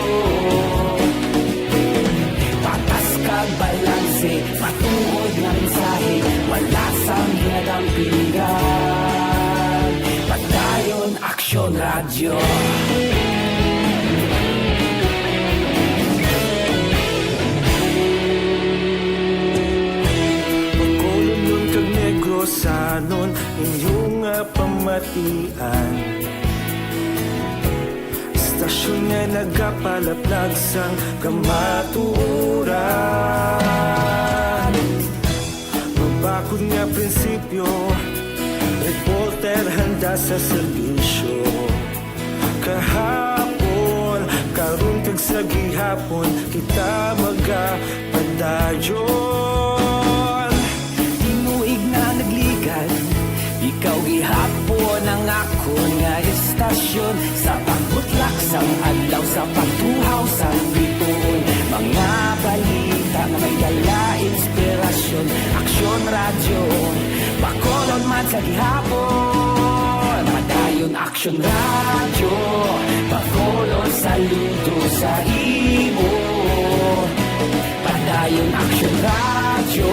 Patas kag balanse, patuod na mensahe, wala sang ginadampingan. Padayon aksyon radyo. Pagkolon kag negrosanon, inyong pamatian. Istasyon nga nagapalaplag sang kamatuuran. Mabakod nga prinsipyo, reporter handa sa serbisyo. Kahapon, karon kag sa gihapon, kita magapadayon. Tinuig na nagligan, ikaw gihapon ang ako nga istasyon. Sa pagbutlak sang adlaw, sa pagtuhaw sang biton, mga balita na may dala inspirasyon. Aksyon radyo, bakolon man sa gihapon. Padayon aksyon radyo, bakolon sa luto sa imo. Padayon aksyon radyo,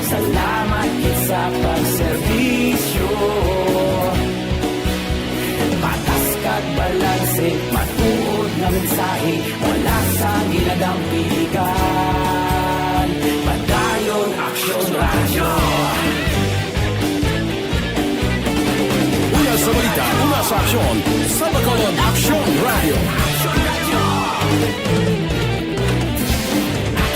salamat sa pagserbisyo. Patas kag balance, matuod na mensahe, wala sa ginadang piligan. Padayon Aksyon Radyo. Una sa balita, una sa aksyon. Sa Bacolod Aksyon Radio.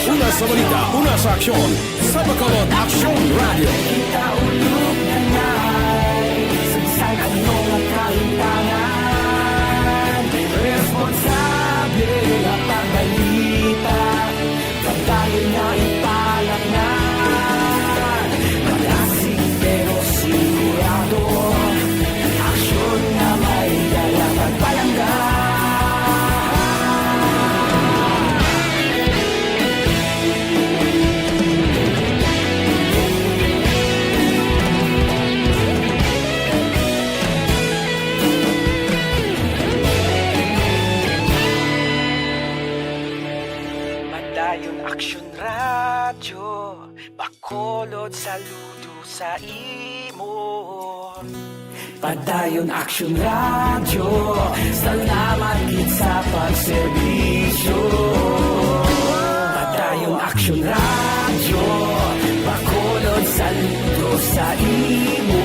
Una sa balita, una sa aksyon. Sa Bacolod Aksyon Radio. Kita ulog na na'y sagsay anong nagkahintangan. Responsable ang pagbalita, pagdayon na ipalat na. Malasig pero sigurado, aksyon na may dalang pagpalangga. Padayon Aksyon Radyo, Bacolod saludo sa imo. Padayon Aksyon Radyo, salamat gid sa pagserbisyo. Padayon Aksyon Radyo, Bacolod saludo sa imo.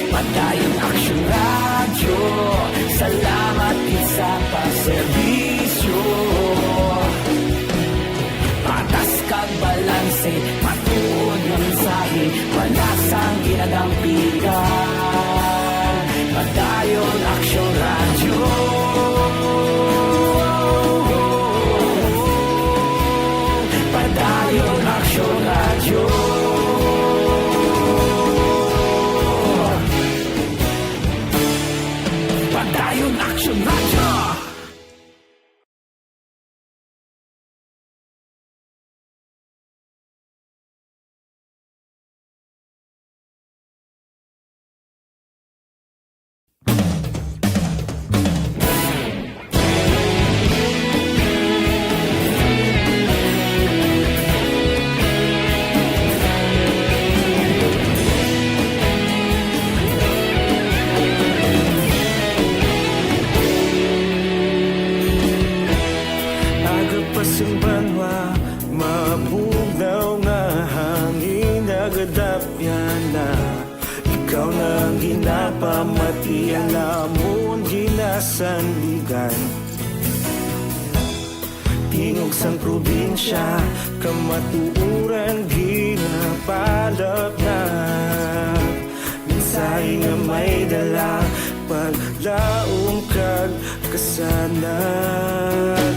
Padayon Aksyon Radyo, salamat gid sa pagserbisyo. Patas kag balanse, matuod ng mensahe, wala sang ginadampigan. Padayon Aksyon Radyo. Padayon Aksyon Radyo. Padayon Aksyon Radyo. Agapasang banwa, mabugaw nga hangin agadapyan na. Ikaw na ang ginapamatian, lamon ginasandigan. Tingog sang probinsya, kamatuuran ginapalap na. Mensahe nga may dala, paglaong kag kasanat.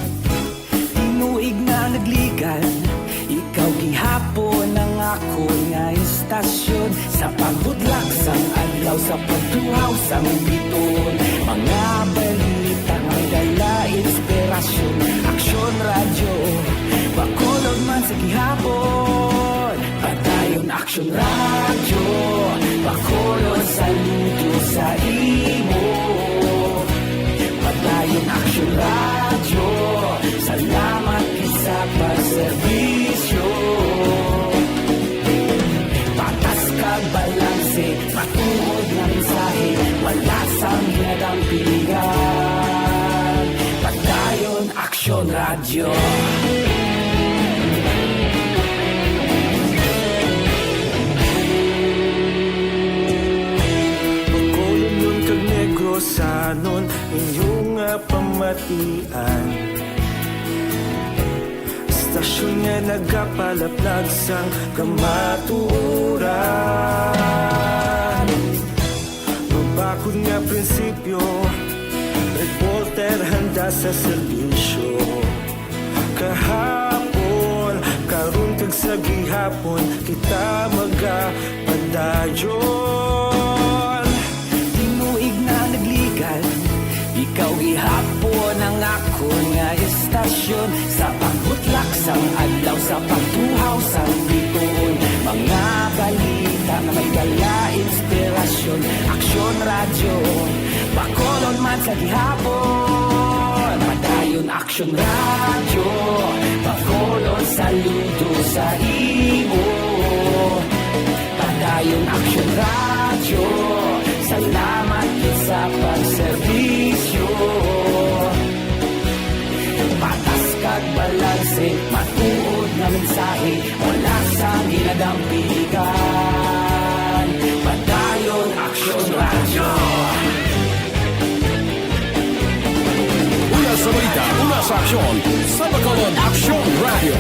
Tinuig na nagligan, ikaw gihapon ang ako nga istasyon. Sa pagbudlak sang adlaw, sa pagtuhaw sang biton, mga balita nga dala inspirasyon. Aksyon Radyo, Bacolod man sa gihapon. Padayon Aksyon Radyo, Bacolod saludo sa imo. Padayon Aksyon Radyo, salamat sa pagserbisyo. Patas kag balanse, matuod na mensahe, wala sang ginadampigan. Padayon Aksyon Radyo. Bacolod nun kag Negros sanon, inyong nga pamatian. Stasyon nga nagapalaplag sang kamaturan. Mabakod nga prinsipyo, reporter handa sa serbisyo. Kahapon, karon kag sa gihapon, kita magapadayon. Tinuig na nagligan, ikaw gihapon ang ako nga istasyon. Sa pagbutlak sang adlaw, sa pagtuhaw sang biton, mga balita na may dala inspirasyon. Aksyon Radyo, Bacolod man sa gihapon. Padayon Aksyon Radyo, Bacolod saludo sa imo. Padayon Aksyon Radyo, salamat sa pagserbisyo. sa aksyon sa Bacolod Action Radio.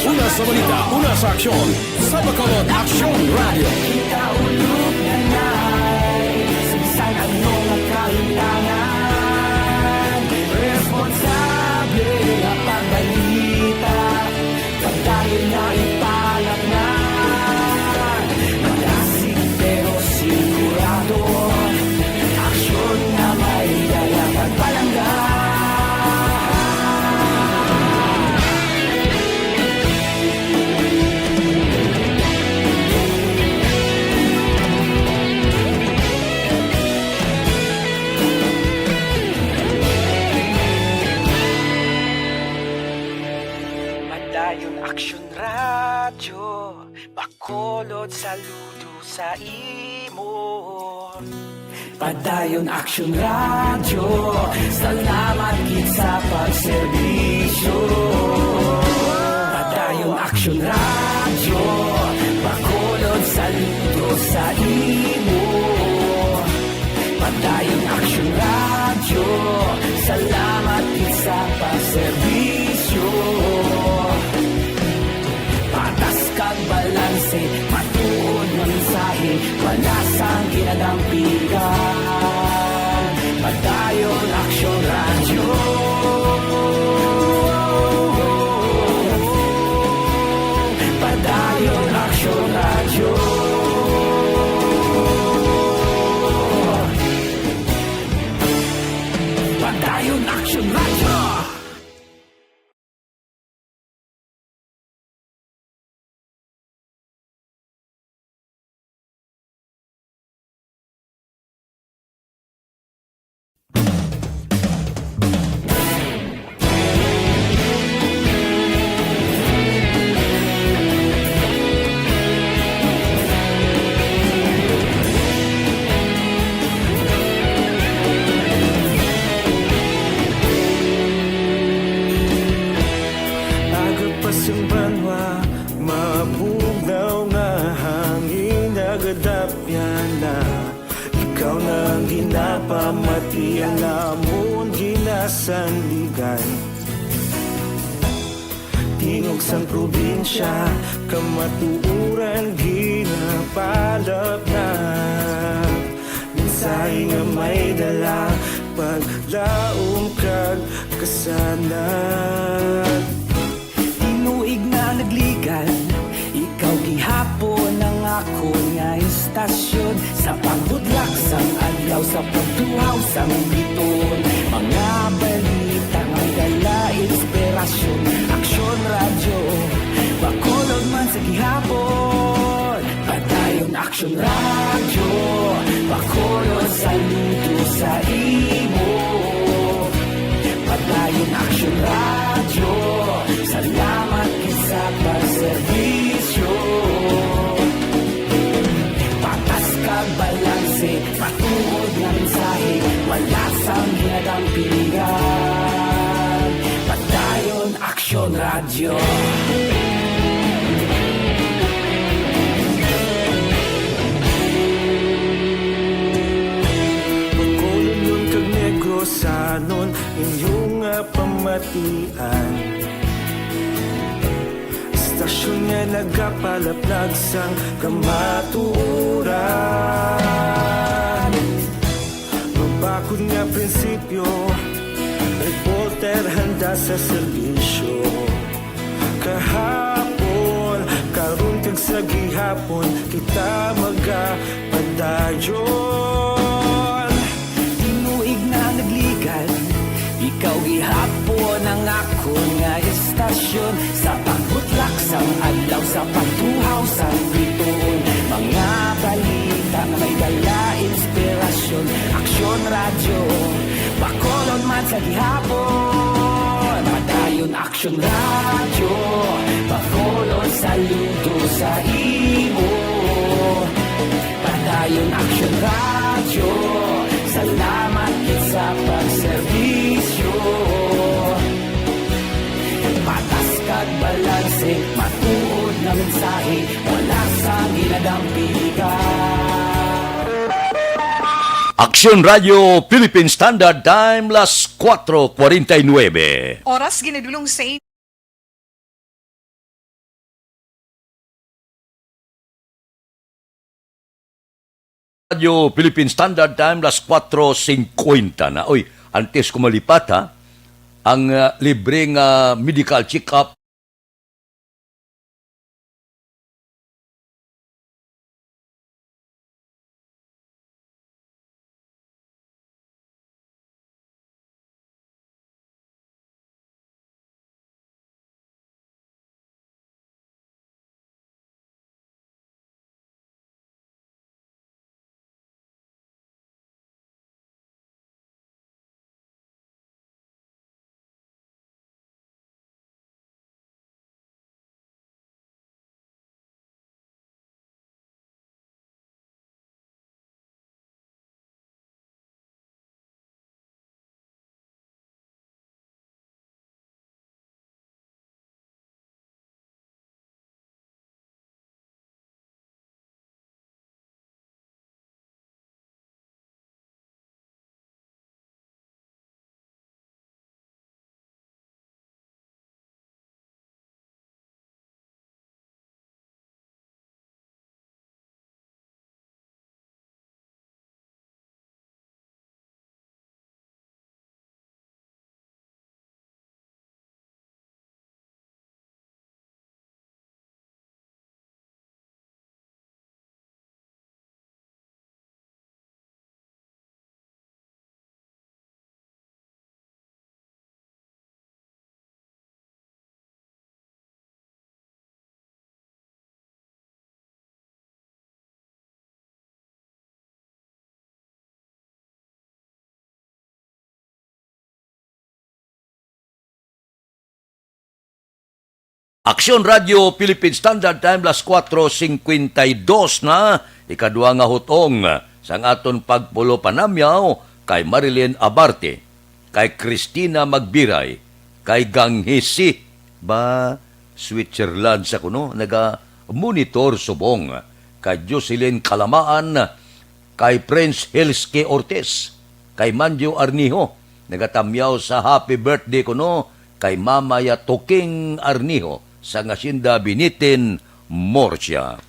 Una sa balita, una sa aksyon sa Bacolod Action Radio. Kaulog na na'y sagsay ang mga kalintangan. Responsable ang pagbalita, pagdayon na ipalat na. Malasig pero sigurado, aksyon na may dalang pagpalangga. Madayon Aksyon Radyo, Bacolod saludo sa imo. Padayon Action Radio, salamat gid sa pagserbisyo. Padayon Action Radio, Bacolod saludo sa imo. Padayon Action Radio, salamat gid sa pagserbisyo. Patas kag balanse, matuod ng mensahe, wala sang ginadampigan. Padayon Action Radio. Padayon Action Radio. Padayon Action Radio. Agapasang banwa, mabugnaw nga hangin nagadapyan na. Ikaw na ang ginapamati, ang amon ginasandigan. Tingog sang probinsya, kamatuuran ginapalap na. Mensahe nga may dala, paglaom kag kasanan. Tinuig na nagligan, ikaw gihapon ang ako nga istasyon. Sa pagbudlak sang adlaw, sa pagtuhaw sang biton. Mga balita nga dala inspirasyon. Aksyon Radio, Bacolod man sa gihapon. Padayon Aksyon Radio, Bacolod saludo sa imo. Padayon Action Radio, salamat gid sa pagserbisyo. Patas kag balanse, matuod nga mensahe, wala sang ginadampigan. Padayon Action Radio. Bacolod nun kag Negrosanon, inyong nga pamatian. Istasyon nga nagapalaplag sang kamatuuran. Mabakod nga prinsipyo, reporter handa sa serbisyo. Kahapon, karon kag sa gihapon, kita magapadayon. Tinuig na nagligan, ikaw gihapon ang ako nga istasyon. Sa pagbutlak sang adlaw, sa pagtuhaw sang biton. Mga balita na may dala inspirasyon. Aksyon Radio, Bacolod man sa gihapon. Padayon Action Radio, Bacolod saludo sa imo. Padayon Action Radio, salamat gid sa pagserbisyo. Patas kag balanse, matuod na mensahe, wala sang ginadampigan. Aksyon Radio Philippine Standard Time, las 4:49. Oras ginadulong sa Radio Philippine Standard Time, las 4:50 na. Oy, antes ko malipat ha, ang libreng medical check-up Aksyon Radio Philippine Standard Time, las 4:52 na, ikaduha nga hutong sang aton pagpulo panamyaw kay Marilyn Abarte, kay Christina Magbiray, kay Ganghisi, ba Switzerland sa kuno, naga-monitor subong, kay Jocelyn Kalamaan, kay Prince Helske Ortiz, kay Manjo Arniho, nagatamyaw sa happy birthday kuno, kay Mamaya Toking Arniho, sa Hacienda Binitin, Morcia.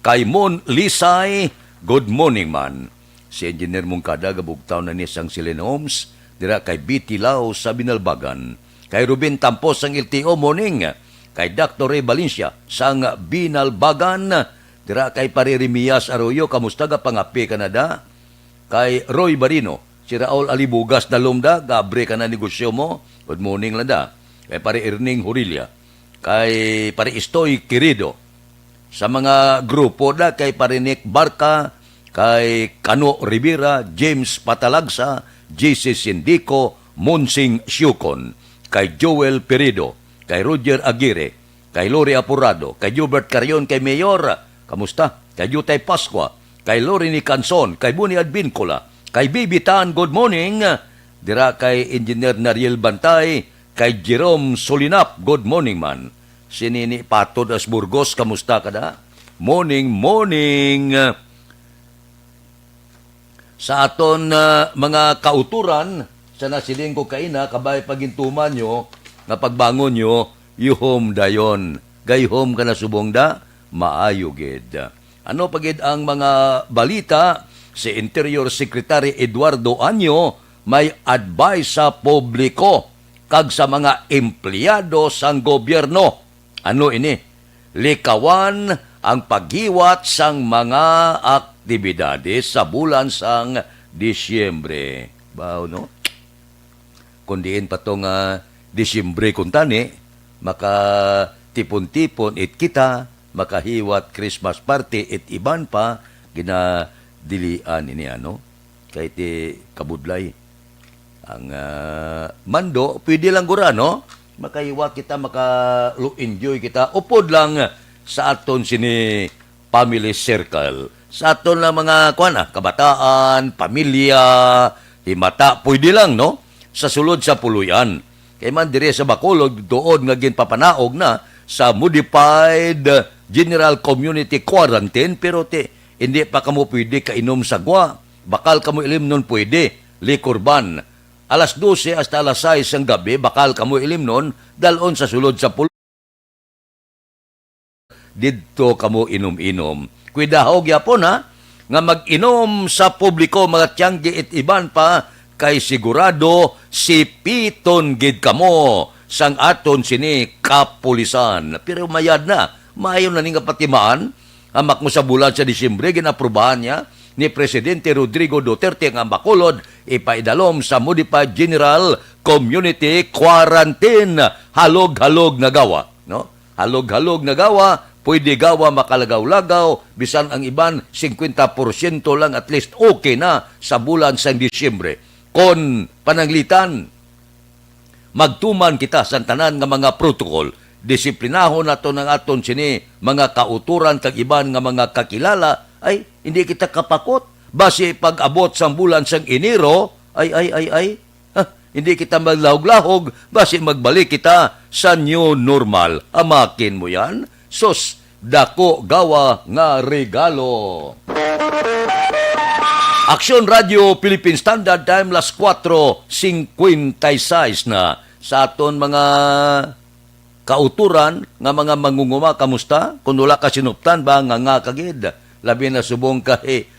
Kay Mon Lisay, good morning man. Si Engineer Mungkada, gabugtaw na ni sang Silen Homes, dira kay Biti Lao sa Binalbagan. Kay Ruben Tampos sang LTO, morning. Kay Dr. Ray Valencia sang Binalbagan, dira kay Paririmias Arroyo, kamusta ga pangapi Canada? Kay Roy Barino, si Raul Alibugas na lumda, gabre ka na negosyo mo, good morning lada. Kay Pare Erning Horilia, kay Pare Istoy Quirido, sa mga grupo na kay Pare Nick Barca, kay Kano Rivera, James Patalagsa, JC Sindico, Monsing Siukon, kay Joel Perido, kay Roger Aguirre, kay Lori Apurado, kay Gilbert Carion, kay Mayor, kamusta? Kay Yutay Pasqua, kay Lori Nicanson, kay Buni Advincola, kay Bibi Tan, good morning, dira kay Engineer Nariel Bantay, kay Jerome Solinap, good morning man. Si Nini Patod Asburgos, kamusta ka na? Morning, morning. Sa aton mga kauturan, sa nasiling ko kaina, kabay pagintuman nyo, nga pagbangon nyo, yuhom dayon. Gayhom ka na subong da, maayo gid. Ano pagid ang mga balita? Si Interior Secretary Eduardo Anyo may advice sa publiko kag sa mga empleyado sang gobyerno. Ano ini? Likawan ang paghiwat sang mga aktibidades sa bulan sang Disyembre. Bao, no? Kundiin pa itong Disyembre kuntani, maka tipon-tipon it kita, makahiwat Christmas party it iban pa, ginadilian ini ano? Kahit kabudlay. Ang mando, pwede lang gura, no? Makahiwa kita, maka-enjoy kita. Upod lang sa aton sini family circle. Sa aton lang mga kabataan, pamilya, himata, pwede lang, no? Sa sulod sa puluyan. Kaya man dire sa Bacolod, doon nga ginpapanaog na sa modified general community quarantine, pero hindi pa kamo pwede kainom sa gwa. bakal kamo ilim nun pwede, liquor ban. Alas 12 hasta alas 6 ang gabi, bakal kamo ilim nun, dalon sa sulod sa pulo. Dito kamo inom-inom. Kuidahog yapon ha, nga mag-inom sa publiko mga tiyanggi it iban pa, kay sigurado si piton gid kamo sang aton sini kapulisan. Pero mayad na, maayon na ning patimaan, amak mo sa bulan sa Disyembre, ginaprubahan niya ni Presidente Rodrigo Duterte nga makulod ipaidalom sa Modified General Community Quarantine. Halog-halog na gawa. No? Halog-halog na gawa, pwede gawa makalagaw-lagaw, bisan ang iban 50% lang at least okay na sa bulan sa Disyembre. Kon pananglitan, magtuman kita sa tanan nga mga protocol, disiplinahon nato ng aton sini mga kauturan kag iban nga mga kakilala, ay hindi kita kapakot. Base pag-abot sa bulan sang Enero, hindi kita maglahog-lahog, base magbalik kita sa new normal. Amakin mo yan? Sus, dako gawa nga regalo. Aksyon Radio Philippine Standard Time, las 4:56 na. Sa aton mga kauturan nga mga mangunguma, kamusta? Kung wala ka sinuptan ba nga kagid? Labi na subong kay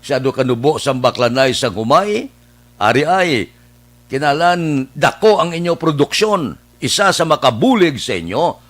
siyado kanubo sa baklanay sa humay. Ari ay, kinalan dako ang inyo produksyon. Isa sa makabulig sa inyo,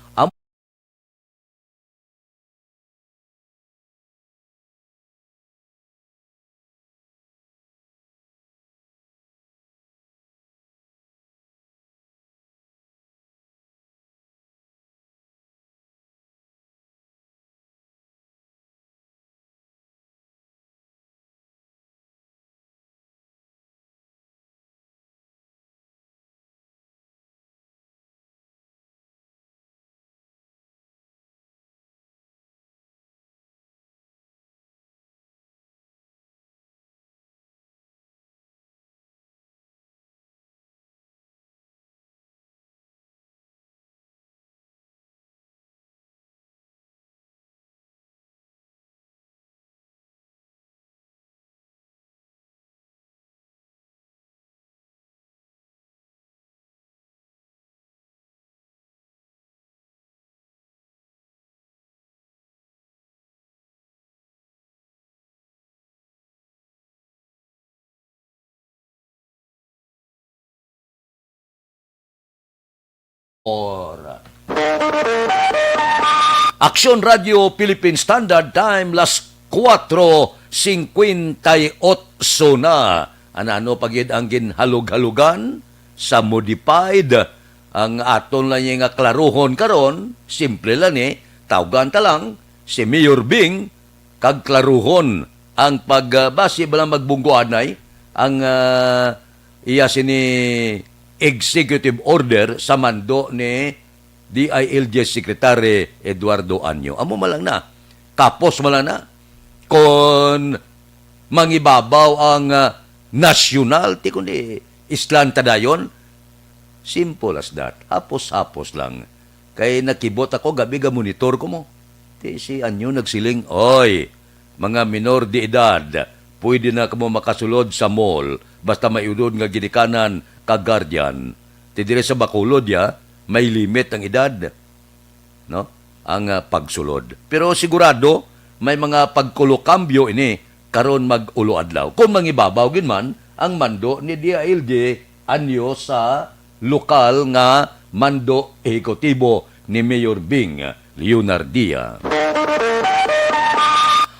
Aksyon Radio Philippine Standard Time, las 4:58 na. Ano pagid ang ginhalog-halugan sa modified ang aton lang yung klaruhon karon, simple lang tawgan ta lang si Mayor Bing kag klaruhon ang pagbasi balang magbungguanay ang iya sini executive order sa mando ni DILG Secretary Eduardo Anyo. Amo malang na. Kapos malang na. Kung mangibabaw ang nasyonal, kundi Islanta dayon, simple as that. Hapos-hapos lang. Kay nakibot ako, gabi monitor ko mo. Si Anyo nagsiling, oy, mga minor de edad, pwede na kamo makasulod sa mall, basta maiudod nga ginikanan ka-guardian. Tidire sa Bacolod may limit ang edad, no? Ang pagsulod. Pero sigurado may mga pagkulokambyo ini karon mag-ulo adlaw. Kung mangibabaw gin man ang mando ni DILG Anyo sa lokal nga mando ehekutibo ni Mayor Bing Leonardia.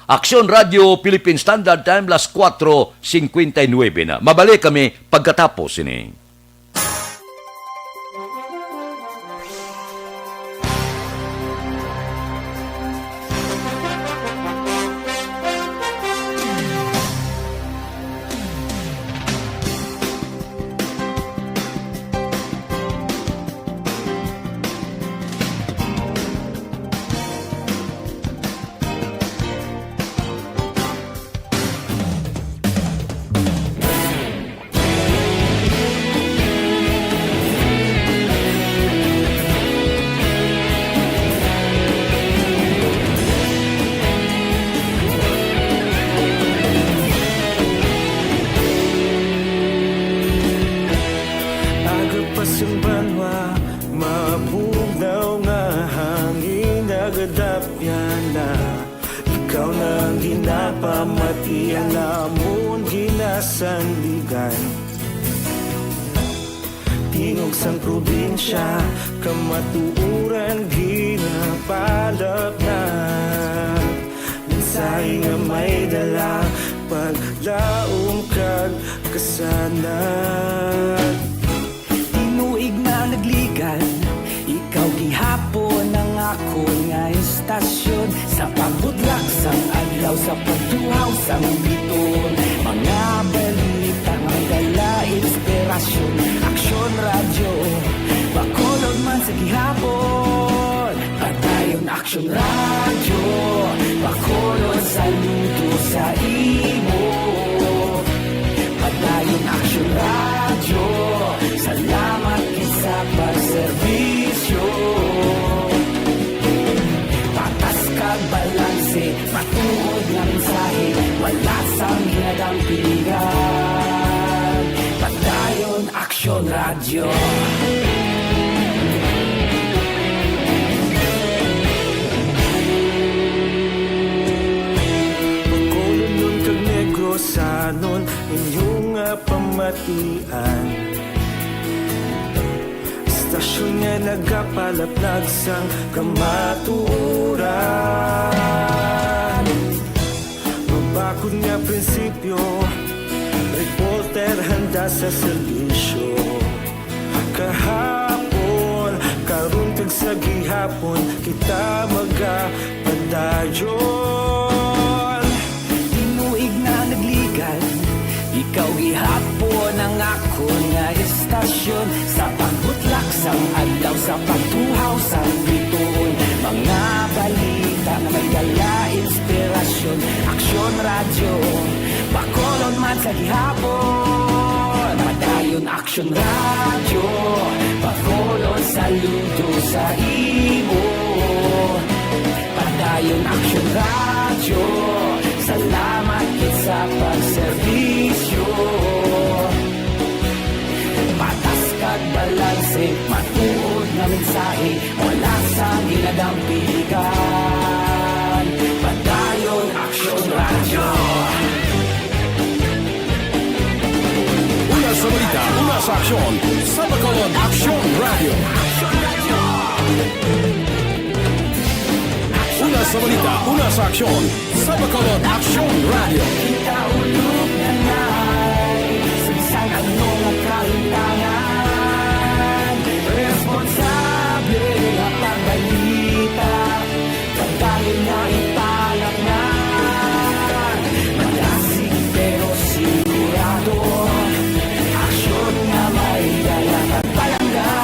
Aksyon Radio Philippine Standard Time, las 4:59 na. Mabalik kami pagkatapos ini. Iyan namon ginasandigan Tingog sang probinsya Kamatuuran ginapalap na Minsay nga may dala Paglaom kag kasanag Tinuig na nagligan Ikaw gihapon ang ako nga istasyon Sa pagbudlak sang adlaw Sa pagduhaw sang biton Mga balita nga dala inspirasyon Aksyon radyo Bacolod man sa gihapon Padayon aksyon radyo Bacolod saludo sa imo Padayon aksyon radyo Salamat sa pagserbisyo Patas kag balanse Matuod nga mensahe Wala sang ginadampingan Padayon aksyon radyo Bacolod nun kag Negrosanon Inyong pamatian Istasyon nga nagapalaplag sang kamaturan Mabakod nga prinsipyo Reporter handa sa serbisyo Kahapon, karun kag sa gihapon Kita magapadayon Tinuig na nagligan Ikaw gihapon ang ako nga istasyon Sa pagbutlak sang adlaw Sa pagtuhaw sang biton Mga balita na may dala inspirasyon Aksyon radyo Bacolod man sa gihapon Padayon aksyon radyo Bacolod saludo sa imo Padayon aksyon radyo Salamat kit sa pagserbisyo Patas kag balanse Matuod nga mensahe Wala sang ginadampigan Padayon aksyon radyo Una sa balita, una sa aksyon. Sa Bacolod Aksyon Radio. Una sa balita, una sa aksyon. Sa Bacolod Aksyon Radio. Ikaulog na na'y Sagsang ano nga kahintangan Responsable nga pagbalita Pagdali na ipalang na Malasig pero sigurado Aksyon nga may dala at palanggan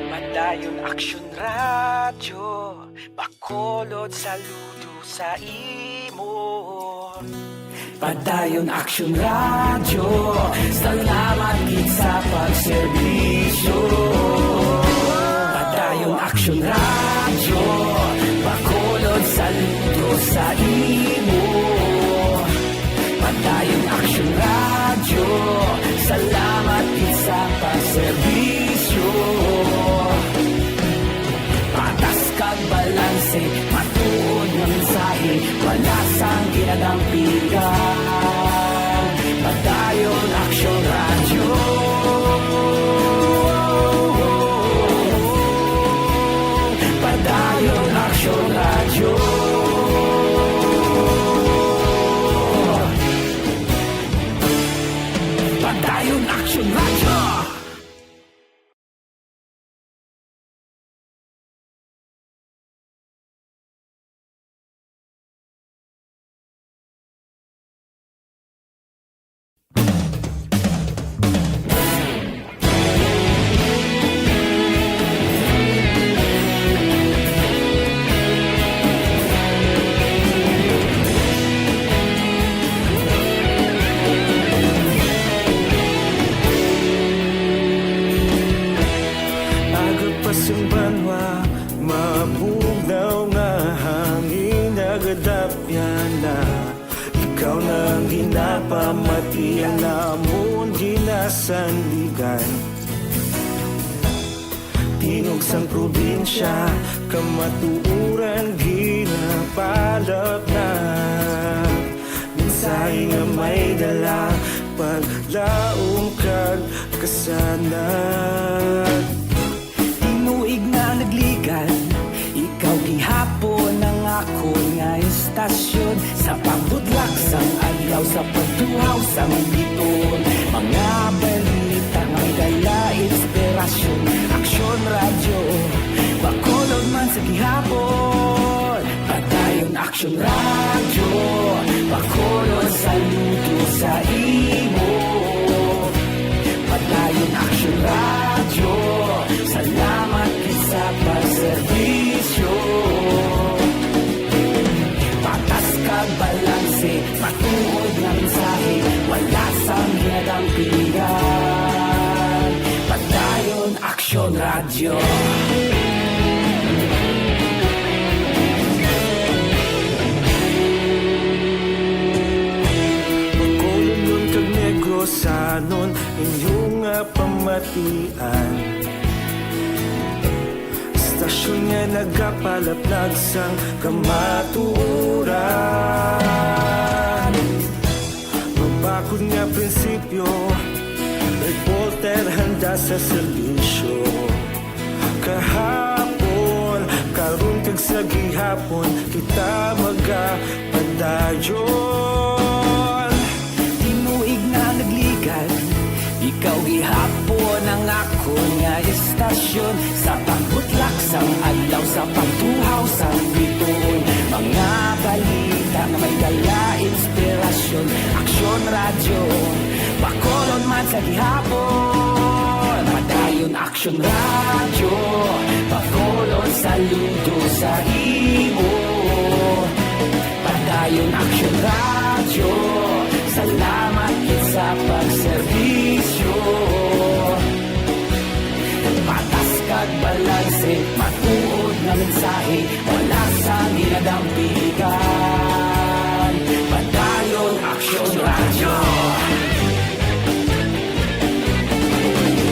Padayon aksyon radyo Bacolod saludo sa imo Padayon aksyon radyo Salamat gid sa pagserbisyo Padayon aksyon radyo Bacolod saludo sa imo Padayon aksyon radyo Salamat gid sa pagserbisyo Patas kag balanse Matuod nga mensahe Wala sang ginadampigan Padayon aksyon radyo Padayon aksyon radyo Padayon aksyon radyo ikaw nang ginapamatian namon ginasandigan. Tingog sang probinsya, kamatuuran ginapalap na. Minsay nga may dala, paglaong kag kasanad. Tinuig na nagligan, ikaw gihapon ang ako nga estasyon. Sa pagbutlak sang adlaw, sa pagtuhaw sang biton. Mga balita nga dala inspirasyon. Aksyon radyo, bakolog man sa gihapon. Padayon aksyon radyo, bakolog saludo sa imo. Padayon aksyon radyo, salamat sa pagserbisyo. Patas kag balanse, patuod na mensahe, wala sang ginadang pilihan. Padayon aksyon radyo. Magkolon kag negrosanon, inyong nga pamatian. Stasyon nga nagapalaplag sang kamatuuran. Mabakod nga prinsipyo, reporter handa sa serbisyo. Kahapon, karon kag sa gihapon, kita magapadayon. Tinuig na nagligan, ikaw gihapon ang ako nga estasyon. Sa pagbutlak sang adlaw, sa pagtuhaw sang biton. Mga balita nga may dala inspirasyon. Aksyon radyo, bakolon man sa gihapon. Padayon aksyon radyo, bakolon saludo sa imo. Padayon aksyon radyo, salamat sa pagserbisyo. Patas kag balanse, matuod na mensahe, wala sa ginadang pilihan. Padayon aksyon radyo.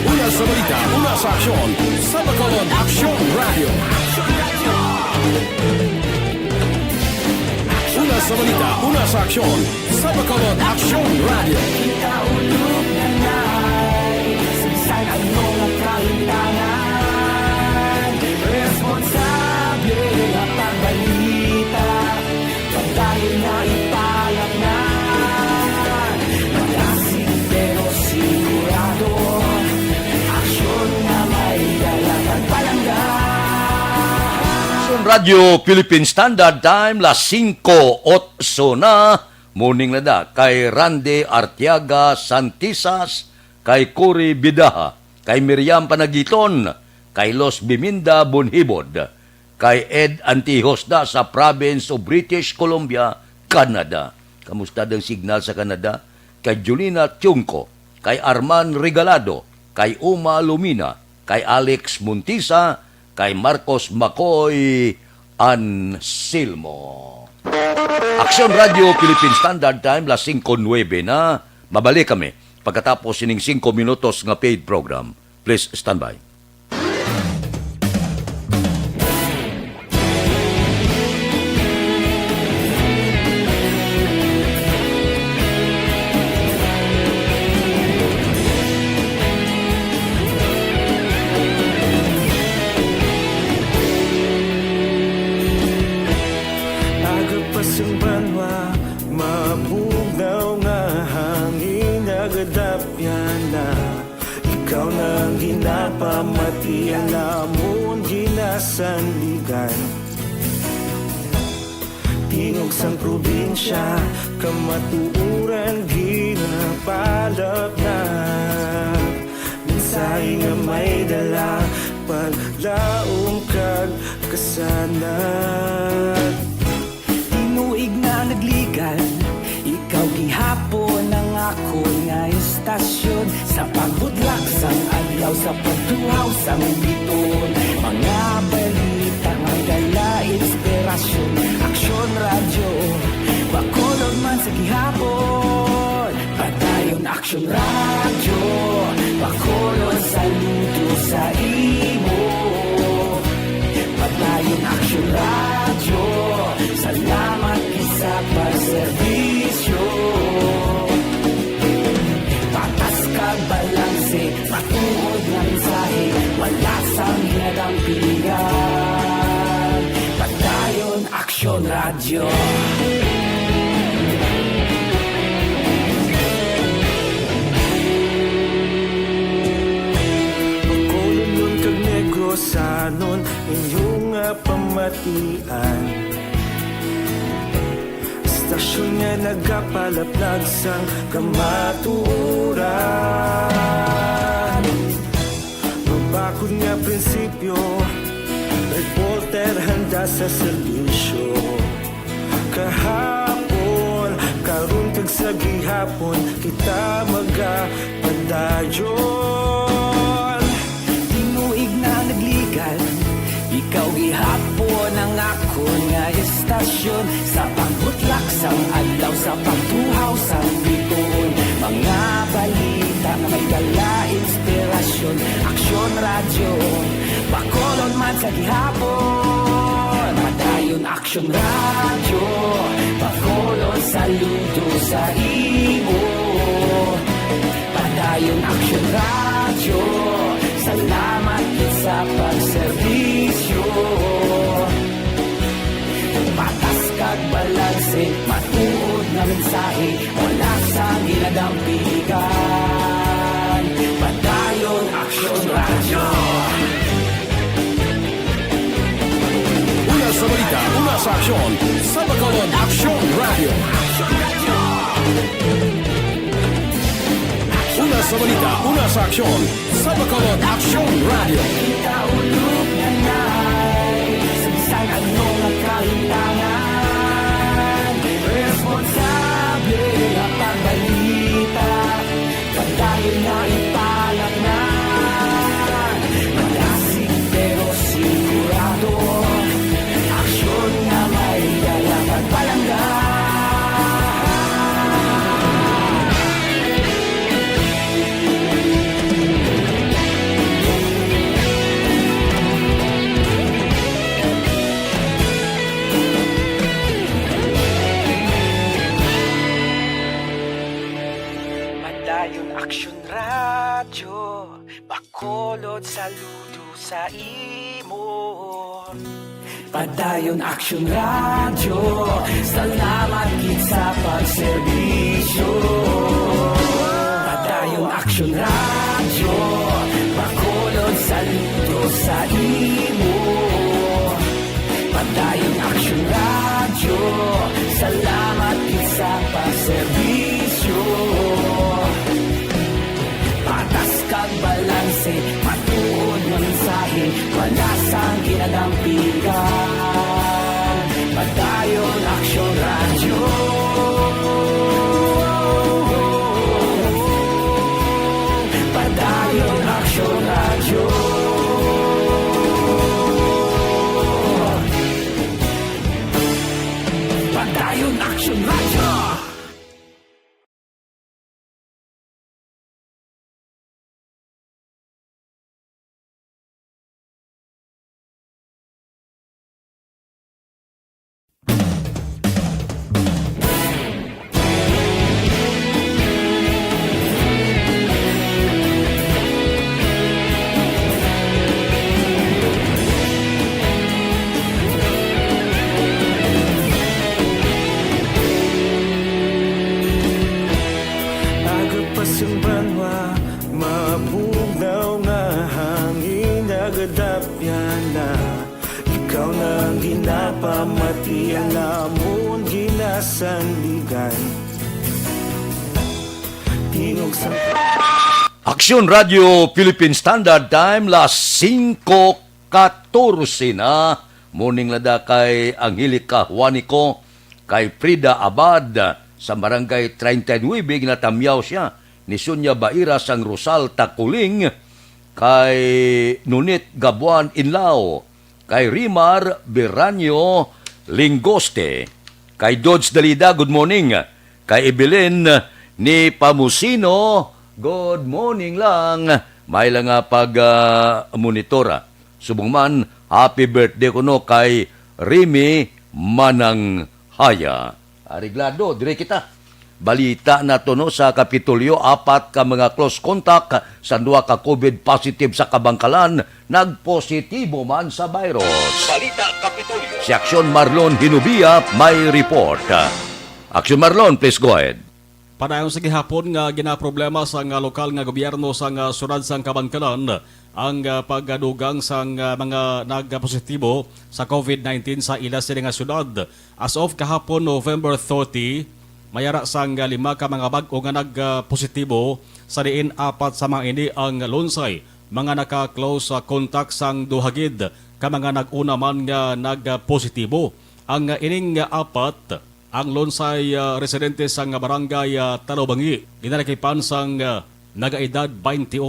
Una sa balita, una sa aksyon. Sa Bacolod Aksyon Radio. Una sa balita, una sa aksyon. Sa Bacolod Aksyon Radio. Ikaulog na na'y sinsan ang mga kaintangan. Responsable na pagbalita, pagdahin na ipalak na. Magasig pero sigurado, aksyon na may dalagang palanggan. Radio Philippine Standard Time, las 5:08 na. Morning na da. Kay Randy Artiaga Santisas, kay Cory Bidaha, kay Miriam Panagiton, kay Los Biminda Bonhibod, kay Ed Antihos da sa province of British Columbia, Canada. Kamusta ang signal sa Canada? Kay Julina Tiungco, kay Arman Regalado, kay Uma Lumina, kay Alex Muntisa, kay Marcos Macoy Anselmo. Aksyon Radio Philippine Standard Time, las 5:09 na. Mabalik kami pagkatapos sining 5 minutos nga paid program. Please stand by. Agapasang banwa, mabugaw nga hangin nagadapyan na. Ikaw nang ginapamatian namon ginasandigan. Tingog sang probinsya, kamatuuran ginapalap na. Minsay nga may dala, paglaong kag kasanad. Tinuig na nagligan, ikaw gihapon ang ako nga estasyon. Sa pagbutlak sang adlaw, sa pagtuhaw sang biton. Mga balita nga dala inspirasyon. Aksyon radyo, bakolog man sa gihapon. Padayon Aksyon Radyo, Bacolod saludo sa imo. Padayon Aksyon Radyo, salamat isa pagserbisyo. Patas kag balanse, matuod na mensahe, wala sang hinadang pilihan. Padayon Aksyon Radyo. Pagkulunod kag negosanon inyong pamatian. Stasyon nga nagapalaplag sang kamaturan. Mabakod nga prinsipyo, reporter handa sa serbisyo. Kahapon, karon kag sa gihapon, kita magapadayon. Tinuig na nagligan, ikaw gihapon ang ako nga estasyon. Sa pagbutlak sang adlaw, sa pagtuhaw sang bituon, mga balita na may dala inspirasyon. Aksyon Radyo, Bacolod man sa gihapon. Padayon Aksyon Radyo, Bacolod saludo sa imo. Padayon Aksyon Radyo, salamat sa pagserbisyo. Patas kag balanse, matuod na mensahe, wala sa ginadampigan. Padayon Aksyon Radyo. Una sa balita, una sa aksyon, sa Bacolod Aksyon Radio. Una sa balita, una sa aksyon, sa Bacolod Aksyon Radio. Kaulog na na'y sabisan anong nagkahintangan. Responsable ang pagbalita, padayon na ipalat na. Malasig pero sigurado, aksyon na may dalang pagpalangga. Padayon Aksyon Radyo, Bacolod saludo sa imo. Padayon Aksyon Radyo, salamat gid sa pagserbisyo. Padayon Aksyon Radyo, Bacolod saludo sa imo. Padayon Aksyon Radyo, salamat gid sa pagserbisyo. Patas kag balanse, matuod ng mensahe, wala sang ginadampigan. Padayon Aksyon Radyo. Padayon Aksyon Radyo. Padayon Aksyon Radyo. Agapasang banwa, mabugnaw nga hangin nagadapyan na. Ikaw na ang ginapamatian namon ginasanligan. Tingog sa Aksyon Radio Philippine Standard Time, las 5:14 na. Morning lada kay Angelica Juanico, kay Frida Abad, sa Barangay 39, ginatamyaw siya ni Sonia Baira sang Rosal Takuling, kay Nunit Gabuan Inlao, kay Rimar Beranyo Lingoste, kay Dodge Dalida, good morning, kay Evelyn ni Pamusino. Good morning lang. May lang nga pag-monitora. Subong man, happy birthday ko no kay Remy Mananghaya. Ariglado, dire kita. Balita na to no sa Kapitolyo, 4 ka mga close contact sa 2 ka COVID positive sa Kabangkalan, nagpositibo man sa virus. Balita Kapitolyo. Si Aksyon Marlon Hinubia may report. Aksyon Marlon, please go ahead. Padayon sa gihapon nga ginaproblema sa nga lokal nga gobyerno sa nga sunad sang Kabangkalan ang pagdugang sa mga nagpositibo sa COVID-19 sa ila sila nga syudad. As of kahapon November 30, mayara sang 5 ka mga bag-o nga nagpositibo sa diin 4 sa mga ini ang lunsay. Mga naka-close contact sang duhagid ka mga nag-una man nga nagpositibo. Ang ining 4 ang lunsay residente sang barangay Talobangi. Ginalakipan sang nagaedad 21,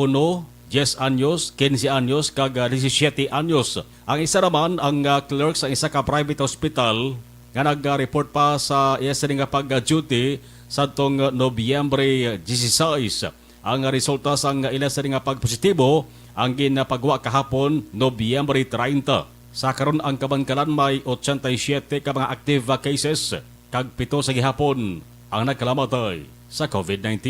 10 anyos, 15 anyos, kag 17 anyos. Ang isa naman ang clerk sa isa ka private hospital nga nag-report pa sa iya nga pag-duty sa tong Nobyembre 16. Ang resulta sa ila nga pagpositibo ang ginapagwa kahapon Nobyembre 30. Sa karon ang Kabangkalan may 87 ka mga active cases kag 7 sa gihapon ang nagkalamatay sa COVID-19.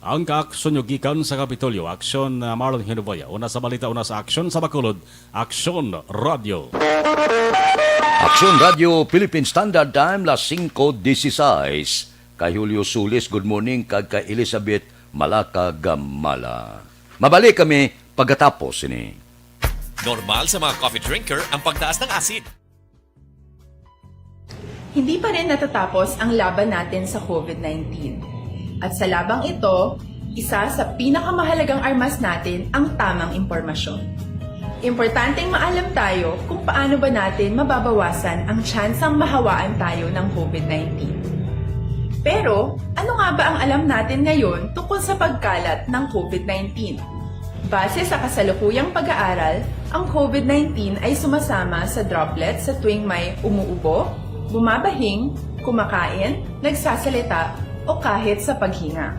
Ang kaaksyon yung gikan sa Kapitolyo, Aksyon Marlon Hinubaya. Una sa balita, una sa Aksyon sa Bacolod, Aksyon Radio. Aksyon Radio Philippine Standard Time, las 5:16. Kay Julio Sulis, good morning. Kag kay Elizabeth Malaka Gamala. Mabalik kami pagkatapos ini. Normal sa mga coffee drinker ang pagtaas ng asid. Hindi pa rin natatapos ang laban natin sa COVID-19. At sa labang ito, isa sa pinakamahalagang armas natin ang tamang impormasyon. Importanteng maalam tayo kung paano ba natin mababawasan ang tsansang mahawaan tayo ng COVID-19. Pero, ano nga ba ang alam natin ngayon tungkol sa pagkalat ng COVID-19? Base sa kasalukuyang pag-aaral, ang COVID-19 ay sumasama sa droplets sa tuwing may umuubo, bumabahing, kumakain, nagsasalita, o kahit sa paghinga.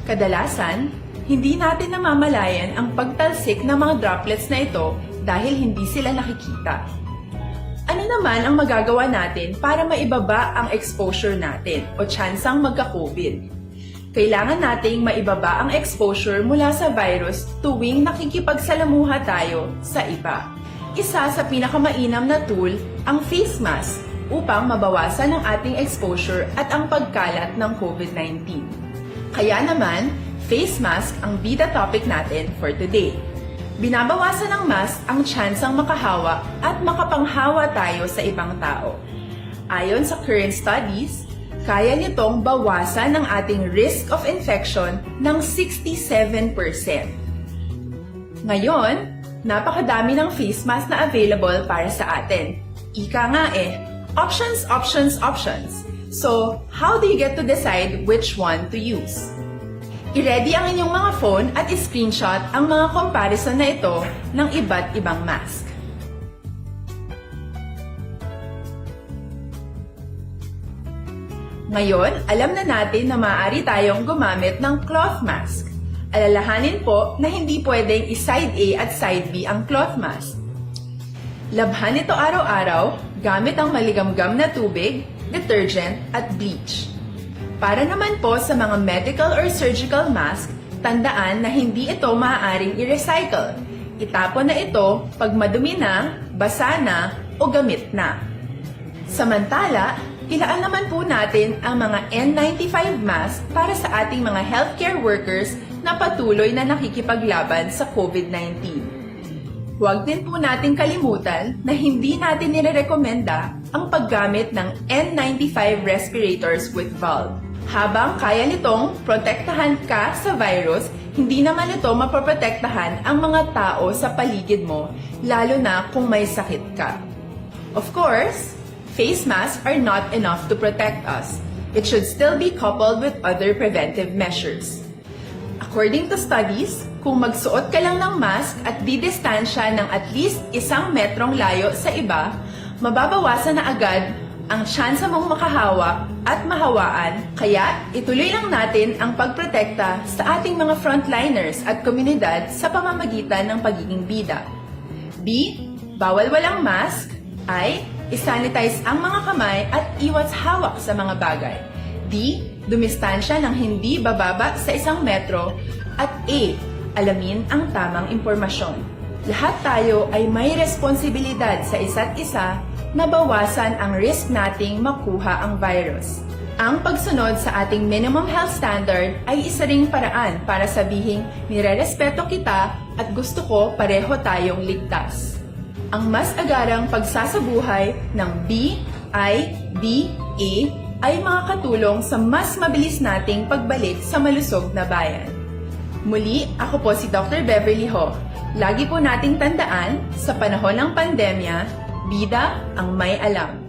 Kadalasan, hindi natin namamalayan ang pagtalsik ng mga droplets na ito dahil hindi sila nakikita. Ano naman ang magagawa natin para maibaba ang exposure natin o tsansang magka-COVID? Kailangan nating maibaba ang exposure mula sa virus tuwing nakikipagsalamuha tayo sa iba. Isa sa pinakamainam na tool ang face mask upang mabawasan ang ating exposure at ang pagkalat ng COVID-19. Kaya naman, face mask ang bida topic natin for today. Binabawasan ng mask ang tsansang makahawa at makapanghawa tayo sa ibang tao. Ayon sa current studies, kaya nitong bawasan ang ating risk of infection ng 67%. Ngayon, napakadami ng face mask na available para sa atin. Ika nga options, options, options. So, how do you get to decide which one to use? I-ready ang inyong mga phone at i-screenshot ang mga comparison na ito ng iba't ibang mask. Ngayon, alam na natin na maaari tayong gumamit ng cloth mask. Alalahanin po na hindi pwedeng i-side A at side B ang cloth mask. Labhan ito araw-araw gamit ang maligamgam na tubig, detergent at bleach. Para naman po sa mga medical or surgical mask, tandaan na hindi ito maaaring i-recycle. Itapon na ito pag madumi na, basa na o gamit na. Samantala, ilaan naman po natin ang mga N95 mask para sa ating mga healthcare workers na patuloy na nakikipaglaban sa COVID-19. Huwag din po nating kalimutan na hindi natin nirerekomenda ang paggamit ng N95 respirators with valve. Habang kaya nitong protektahan ka sa virus, hindi naman ito mapoprotektahan ang mga tao sa paligid mo, lalo na kung may sakit ka. Of course, face masks are not enough to protect us. It should still be coupled with other preventive measures. According to studies, kung magsuot ka lang ng mask at didistansya ng at least 1 metrong layo sa iba, mababawasan na agad ang tsansa mong makahawak at mahawaan, kaya ituloy lang natin ang pagprotekta sa ating mga frontliners at komunidad sa pamamagitan ng pagiging bida. B. Bawal walang mask. I. Isanitize ang mga kamay at iwas hawak sa mga bagay. D. Dumistansya ng hindi bababa sa 1 metro. At A. Alamin ang tamang impormasyon. Lahat tayo ay may responsibilidad sa isa't isa na bawasan ang risk nating makuha ang virus. Ang pagsunod sa ating minimum health standard ay isa ring paraan para sabihing nirerespeto kita at gusto ko pareho tayong ligtas. Ang mas agarang pagsasabuhay ng BIDA ay makakatulong sa mas mabilis nating pagbalik sa malusog na bayan. Muli, ako po si Dr. Beverly Ho. Lagi po nating tandaan, sa panahon ng pandemya, bida ang may alam.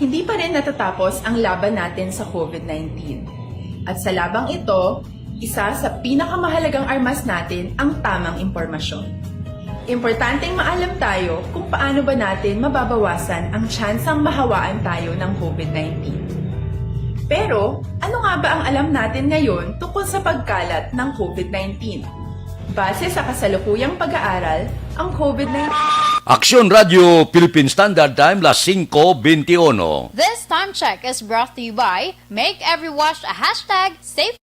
Hindi pa rin natatapos ang laban natin sa COVID-19. At sa labang ito, isa sa pinakamahalagang armas natin ang tamang impormasyon. Importanteng maalam tayo kung paano ba natin mababawasan ang tsansang mahawaan tayo ng COVID-19. Pero, ano nga ba ang alam natin ngayon tungkol sa pagkalat ng COVID-19? Base sa kasalukuyang pag-aaral, ang COVID-19... Aksyon Radio Philippine Standard Time, las 5:21. This time check is brought to you by Make Every Wash a #safe.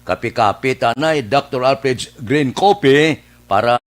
Kapi-kapi tanay Dr. Alfred's Green Coffee para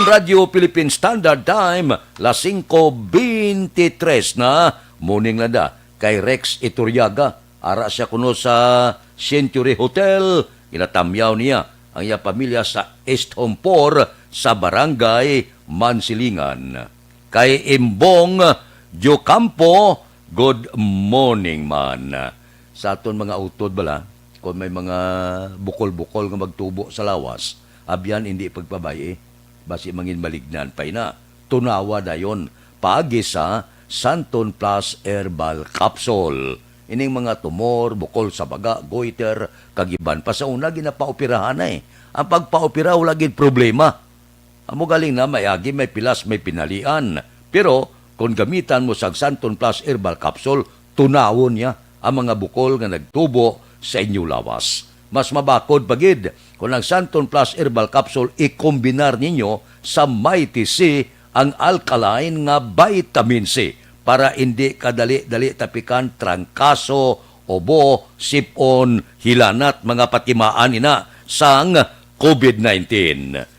Radio Philippine Standard Time, las 5:23 na, morning na da, kay Rex Iturriaga. Ara siya kuno sa Century Hotel, inatamyaw niya ang iya pamilya sa East Hompor sa Barangay Mansilingan. Kay Imbong Diocampo, good morning man. Sa aton mga utod bala, kung may mga bukol-bukol nga magtubo sa lawas, abyan hindi pagpabay basi mangin malignan pa ina. Tunawa dayon paagi sa Santon Plus Herbal Capsule. Ining mga tumor, bukol sa baga, goiter, kagiban pa sa una ginapaoperahan na Ang pagpaopera wala gid problema. Amo galing na may agi, may pilas, may pinalian. Pero kung gamitan mo sa Santon Plus Herbal Capsule, tunawon niya ang mga bukol nga nagtubo sa inyong lawas. Mas mabakod pagid kung ang Santon Plus Herbal Capsule ikombinar ninyo sa Mighty C, ang alkaline nga vitamin C, para hindi kadali-dali tapikan trangkaso, obo, sipon, hilanat, mga patimaan ina sang COVID-19.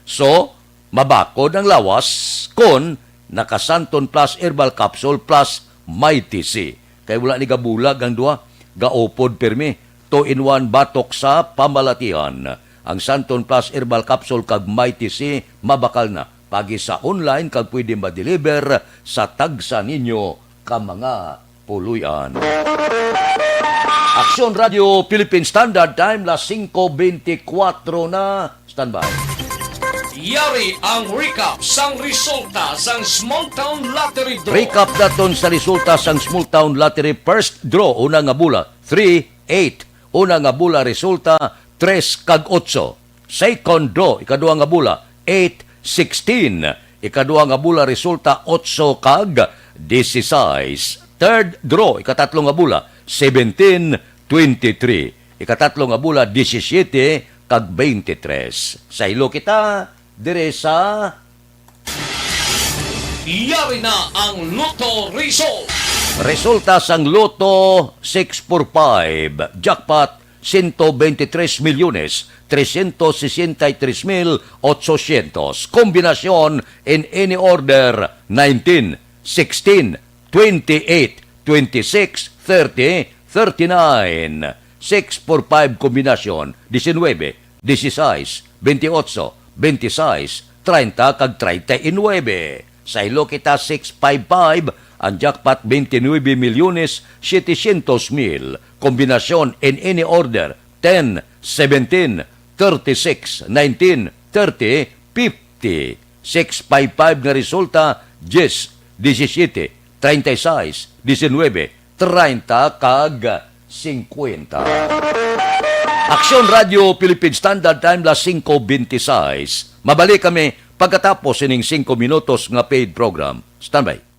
So, mabakod ang lawas kung naka Santon Plus Herbal Capsule plus Mighty C. Kaya wala ni gabulag ang duha, gaopod permi. 2-in-1 batok sa pamalatian. Ang Santon Plus Herbal Capsule kag Mighty C mabakal na. Pagi sa online kag pwede ma-deliver sa tagsa ninyo ka mga puluyan. Aksyon Radio Philippine Standard Time, las 5:24 na. Standby. Yari ang recap sang resulta sang Small Town Lottery Draw. Recap daton sa resulta sang Small Town Lottery first draw. Una nga bula, 3-8. Una nga bula resulta 3 kag 8. Second draw, ikaduha nga bula 8-16. Ikaduha nga bula resulta 8 kag 16. Third draw, ikatatlo nga bula 17 23. Ikatatlo nga bula 17 kag 23. Sa ilo kita dire sa Yari na ang Lotto Result. resulta sang Lotto 645 jackpot 123 milyones 363,800. Kombinasyon in any order 19, 16, 28, 26, 30, 39. 645 kombinasyon 19, 16, 28, 26, 30 kag 39. Sa ilo kita 655 ang jackpot 29 milyones 700,000. Kombinasyon in any order 10, 17, 36, 19, 30, 50. 655 nga resulta 10, 17, 36, 19, 30 kag 50. Aksyon Radio Philippine Standard Time las 5:26. Mabalik kami pagkatapos ining 5 minutos nga paid program. Standby.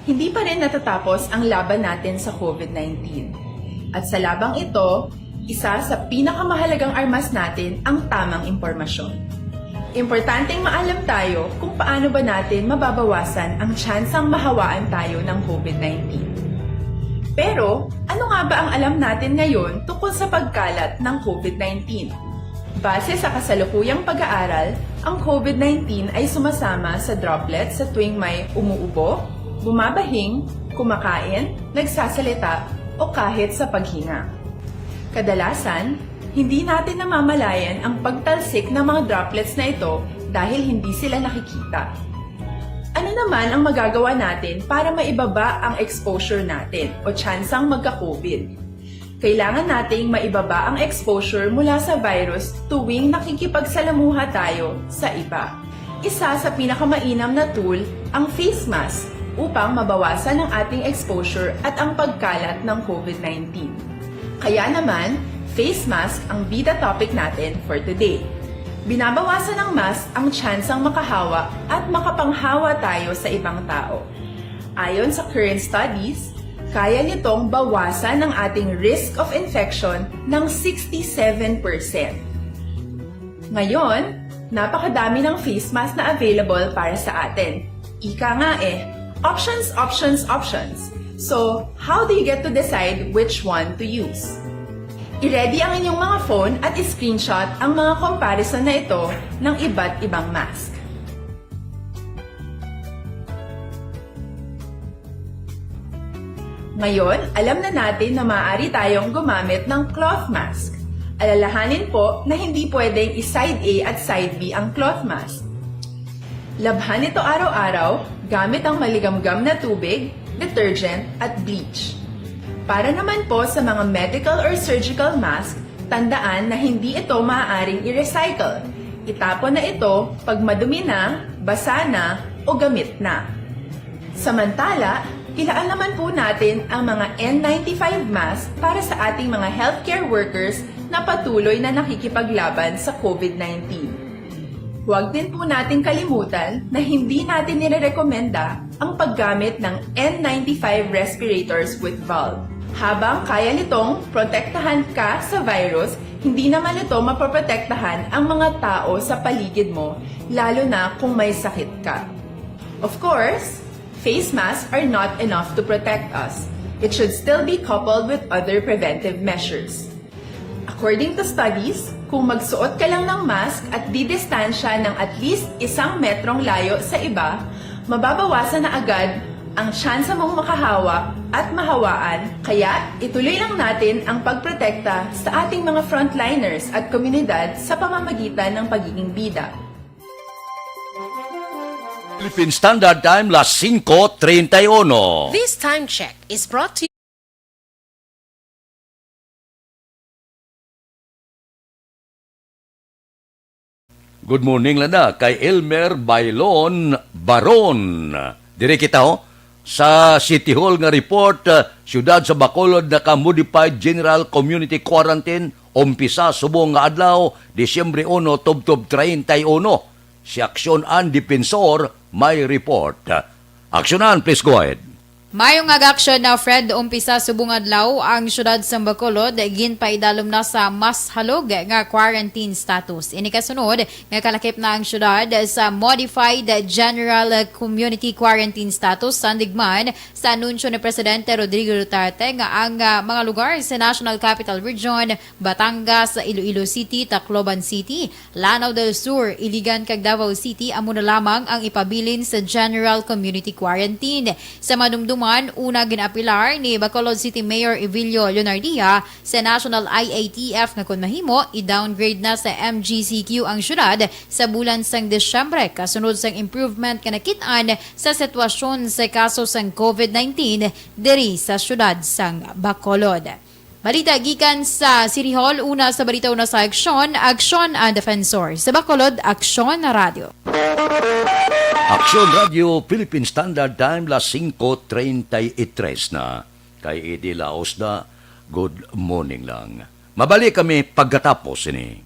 Hindi pa rin natatapos ang laban natin sa COVID-19. At sa labang ito, isa sa pinakamahalagang armas natin ang tamang impormasyon. Importanteng maalam tayo kung paano ba natin mababawasan ang tsansang mahawaan tayo ng COVID-19. Pero, ano nga ba ang alam natin ngayon tungkol sa pagkalat ng COVID-19? Base sa kasalukuyang pag-aaral, ang COVID-19 ay sumasama sa droplets sa tuwing may umuubo, bumabahing, kumakain, nagsasalita, o kahit sa paghinga. Kadalasan, hindi natin namamalayan ang pagtalsik ng mga droplets na ito dahil hindi sila nakikita. Ano naman ang magagawa natin para maibaba ang exposure natin o tsansang magka-COVID? Kailangan nating maibaba ang exposure mula sa virus tuwing nakikipagsalamuha tayo sa iba. Isa sa pinakamainam na tool ang face mask upang mabawasan ang ating exposure at ang pagkalat ng COVID-19. Kaya naman, face mask ang bida topic natin for today. Binabawasan ng mask ang tsansang makahawa at makapanghawa tayo sa ibang tao. Ayon sa current studies, kaya nitong bawasan ang ating risk of infection ng 67%. Ngayon, napakadami ng face mask na available para sa atin. Ika nga options, options, options. So, how do you get to decide which one to use? I-ready ang inyong mga phone at i-screenshot ang mga comparison na ito ng iba't ibang mask. Ngayon, alam na natin na maaari tayong gumamit ng cloth mask. Alalahanin po na hindi pwedeng i-side A at side B ang cloth mask. Labhan ito araw-araw gamit ang maligamgam na tubig, detergent at bleach. Para naman po sa mga medical or surgical mask, tandaan na hindi ito maaaring i-recycle. Itapon na ito pag madumi na, basa na o gamit na. Samantala, ilaan naman po natin ang mga N95 mask para sa ating mga healthcare workers na patuloy na nakikipaglaban sa COVID-19. Huwag din po natin kalimutan na hindi natin nirerekomenda ang paggamit ng N95 respirators with valve. Habang kaya nitong protektahan ka sa virus, hindi naman ito mapoprotektahan ang mga tao sa paligid mo, lalo na kung may sakit ka. Of course, face masks are not enough to protect us. It should still be coupled with other preventive measures. According to studies, kung magsuot ka lang ng mask at didistansya ng at least 1 metrong layo sa iba, mababawasan na agad ang tsansa mong makahawak at mahawaan, kaya ituloy lang natin ang pagprotekta sa ating mga frontliners at komunidad sa pamamagitan ng pagiging bida. Philippine Standard Time, las 5:31. This time check is brought to you. Good morning lana kay Elmer Bailon Baron. Dire kita sa City Hall nga report, siyudad sa Bacolod naka-modified General Community Quarantine umpisa subong nga adlaw, Disyembre 1 tubtob 31. Si Aksyon an Depensor may report. Aksyonan, please go ahead. Mayong ag-aksyon na Fred umpisa subong adlaw ang syudad sa Bacolod ginpaidalom na sa mas halog nga quarantine status. Ini kasunod nga kalakip na ang syudad sa modified general community quarantine status sandigman sa anunsyo ni Presidente Rodrigo Duterte nga ang mga lugar sa National Capital Region, Batangas, Iloilo City, Tacloban City, Lanao del Sur, Iligan kag Davao City amo na lamang ang ipabilin sa general community quarantine. Sa madumduman una ginapilar ni Bacolod City Mayor Evilio Leonardia sa National IATF nga kung mahimo, i-downgrade na sa MGCQ ang syudad sa bulan sang Desyembre kasunod sang improvement nga nakitaan sa sitwasyon sa kaso sang COVID-19 diri sa syudad sang Bacolod. Balita gikan sa City Hall, una sa balita una sa Aksyon ang Defensor. Sa Bacolod, Aksyon Radio. Aksyon Radio, Philippine Standard Time, las 5:33 na. Kay Edi Laos na, good morning lang. Mabalik kami pagkatapos ini.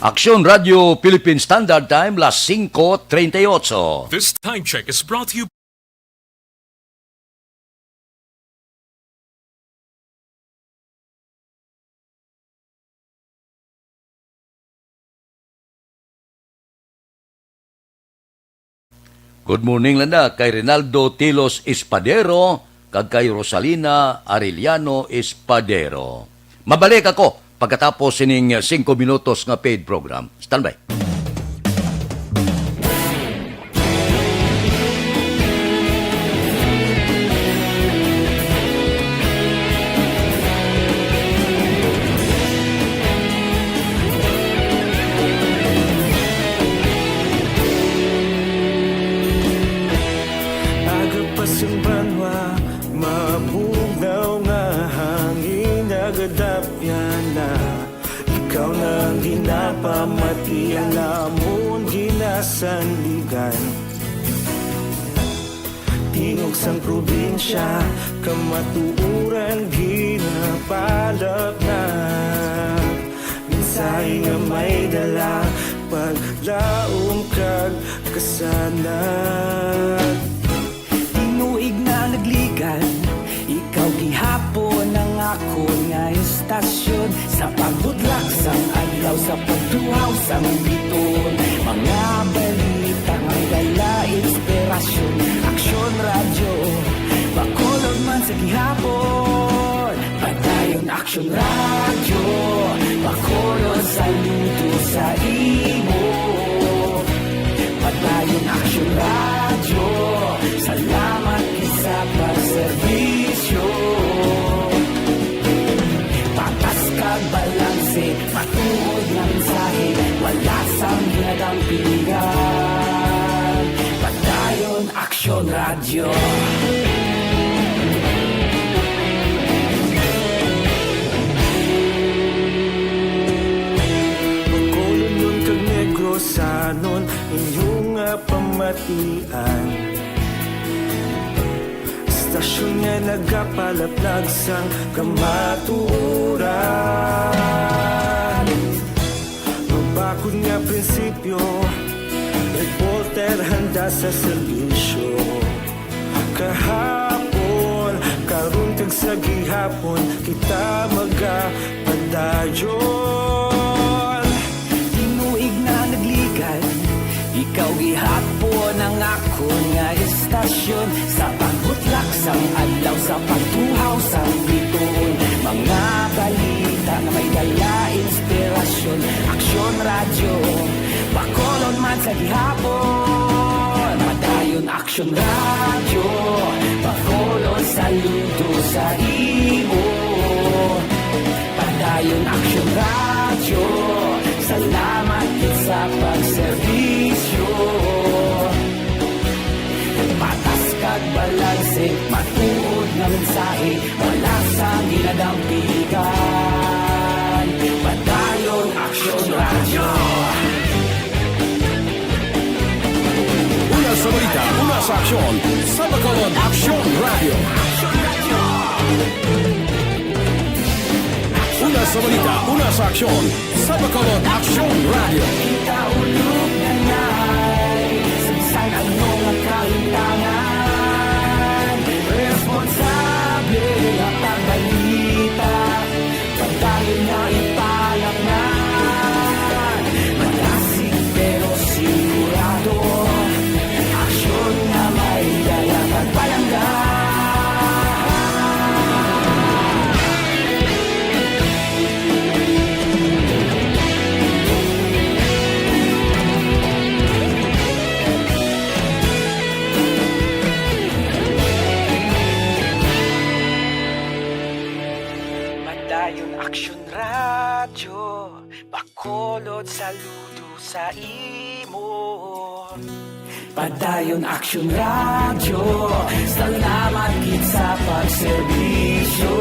Aksyon Radio Philippine Standard Time, las 5:38. This time check is brought to you. Good morning landa kay Rinaldo Tilos Espadero kag kay Rosalina Arellano Espadero. Mabalik ako pagkatapos sining 5 minutos nga paid program. Standby. Agapasang banwa, mabugnaw nga hangin agadapyan na. Ikaw nang ginapamatian namon ginasandigan. Tingog sang probinsya, kamatuuran ginapalap na. Minsay nga may dala, paglaom kag kasanag. Tinuig na nagligan, ikaw gihapon ang ako nga istasyon. Sa pagbudlak sang adlaw, sa pagtuhaw sang biton. Mga balita nga dala inspirasyon. Aksyon radyo, bakolod man sa gihapon. Padayon aksyon radyo, bakolod saludo sa imo. Padayon aksyon radyo, salamat sa pagserbisyo. Patas kag balanse, matuod ng mensahe, wala sang ginadang pilihan. Padayon aksyon radyo. Bakolod nun kag Negrosanon, inyong nga pamatian. Stasyon nga nagapalaplag sang kamatuuran. Magbakod nga prinsipyo, reporter handa sa serbisyo. Kahapon, karun kag sa gihapon, kita magapadayon. Tinuig na nagligan, ikaw gihapon ang ako nga istasyon. Sa pagbutlak sang adlaw, sa pagtuhaw sang biton. Mga balita na may dala inspirasyon. Aksyon radyo, bakolod man sa gihapon. Padayon aksyon radyo, bakolod saludo sa imo. Padayon aksyon radyo, salamat sa pagserbisyo. Patas kag balanse, matuod na mensahe, wala sa ginadang pilihan. Padayon aksyon radyo. Una sa balita, una sa aksyon, sa Bacolod Aksyon Radio. Una sa balita, una sa aksyon, sa Bacolod Aksyon Radio. Kita ulog na na'y sagsang ano nga kahintangan. Responsable at ang balita, pagdayon na ipalaknan. Malasig pero sigurado, aksyon na may dala pagpalanggan. Padayon aksyon radyo, bakolod saludo sa imo. Padayon aksyon radyo, salamat gid sa pagserbisyo.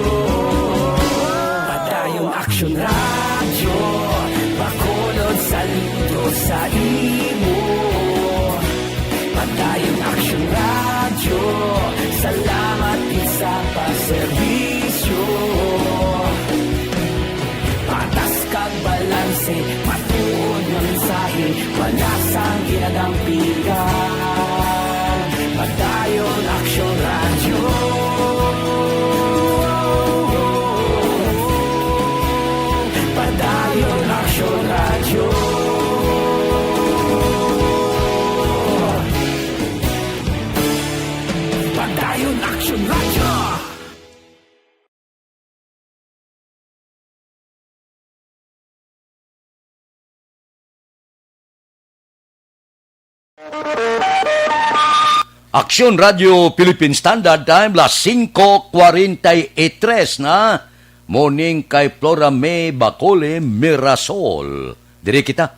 Padayon aksyon radyo, bakolod saludo sa imo. Padayon aksyon radyo, salamat gid sa pagserbisyo. Patas kag balanse, matuon Walasang kinadampingan. Padayon Aksyon Radyo. Padayon Aksyon Radyo. Padayon Aksyon Radyo. Aksyon Radio Philippine Standard Time, las 5:43 na. Morning kay Flora May Bacole Mirasol. Diri kita,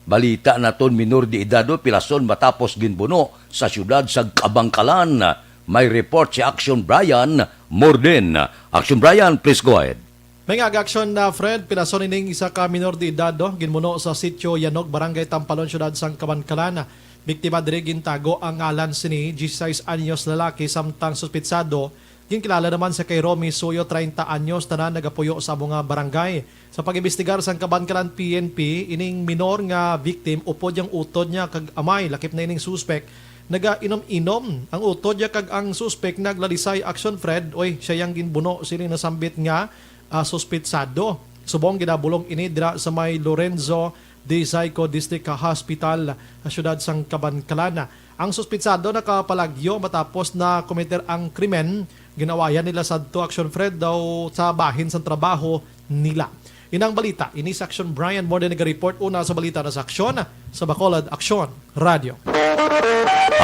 balita naton minor de edado pilason matapos ginbuno sa syudad sa Kabangkalan. May report si Action Brian Morden. Action Brian, please go ahead. May ag-aksyon na Fred, pilason ining isa ka minor de edad ginmuno sa sitio Yanog, Barangay Tampalon, syudad sang Kabangkalan. Biktima diri gintago ang ngalan sini 16 anyos lalaki samtang suspitsado ginkilala naman sa kay Romy Suyo 30 anyos tanan nagapuyo sa mga barangay. Sa pag-imbestigar sang Kabangkalan PNP ining minor nga victim upod yang utod niya kag amay lakip na ining suspect naga-inom-inom ang utod niya kag ang suspect naglalisay action Fred oy siya yang ginbuno sini nasambit nga suspitsado. Subong ginabulong ini dira sa may Lorenzo de Zayco District Hospital sa syudad sang Kabangkalan. Ang suspitsado nakapalagyo matapos na komiter ang krimen. Ginawayan nila sa action Fred daw sa bahin sa trabaho nila. Inang balita, ini sa Action Brian Morden nag-report una sa balita na sa aksyon sa Bacolod Aksyon Radio.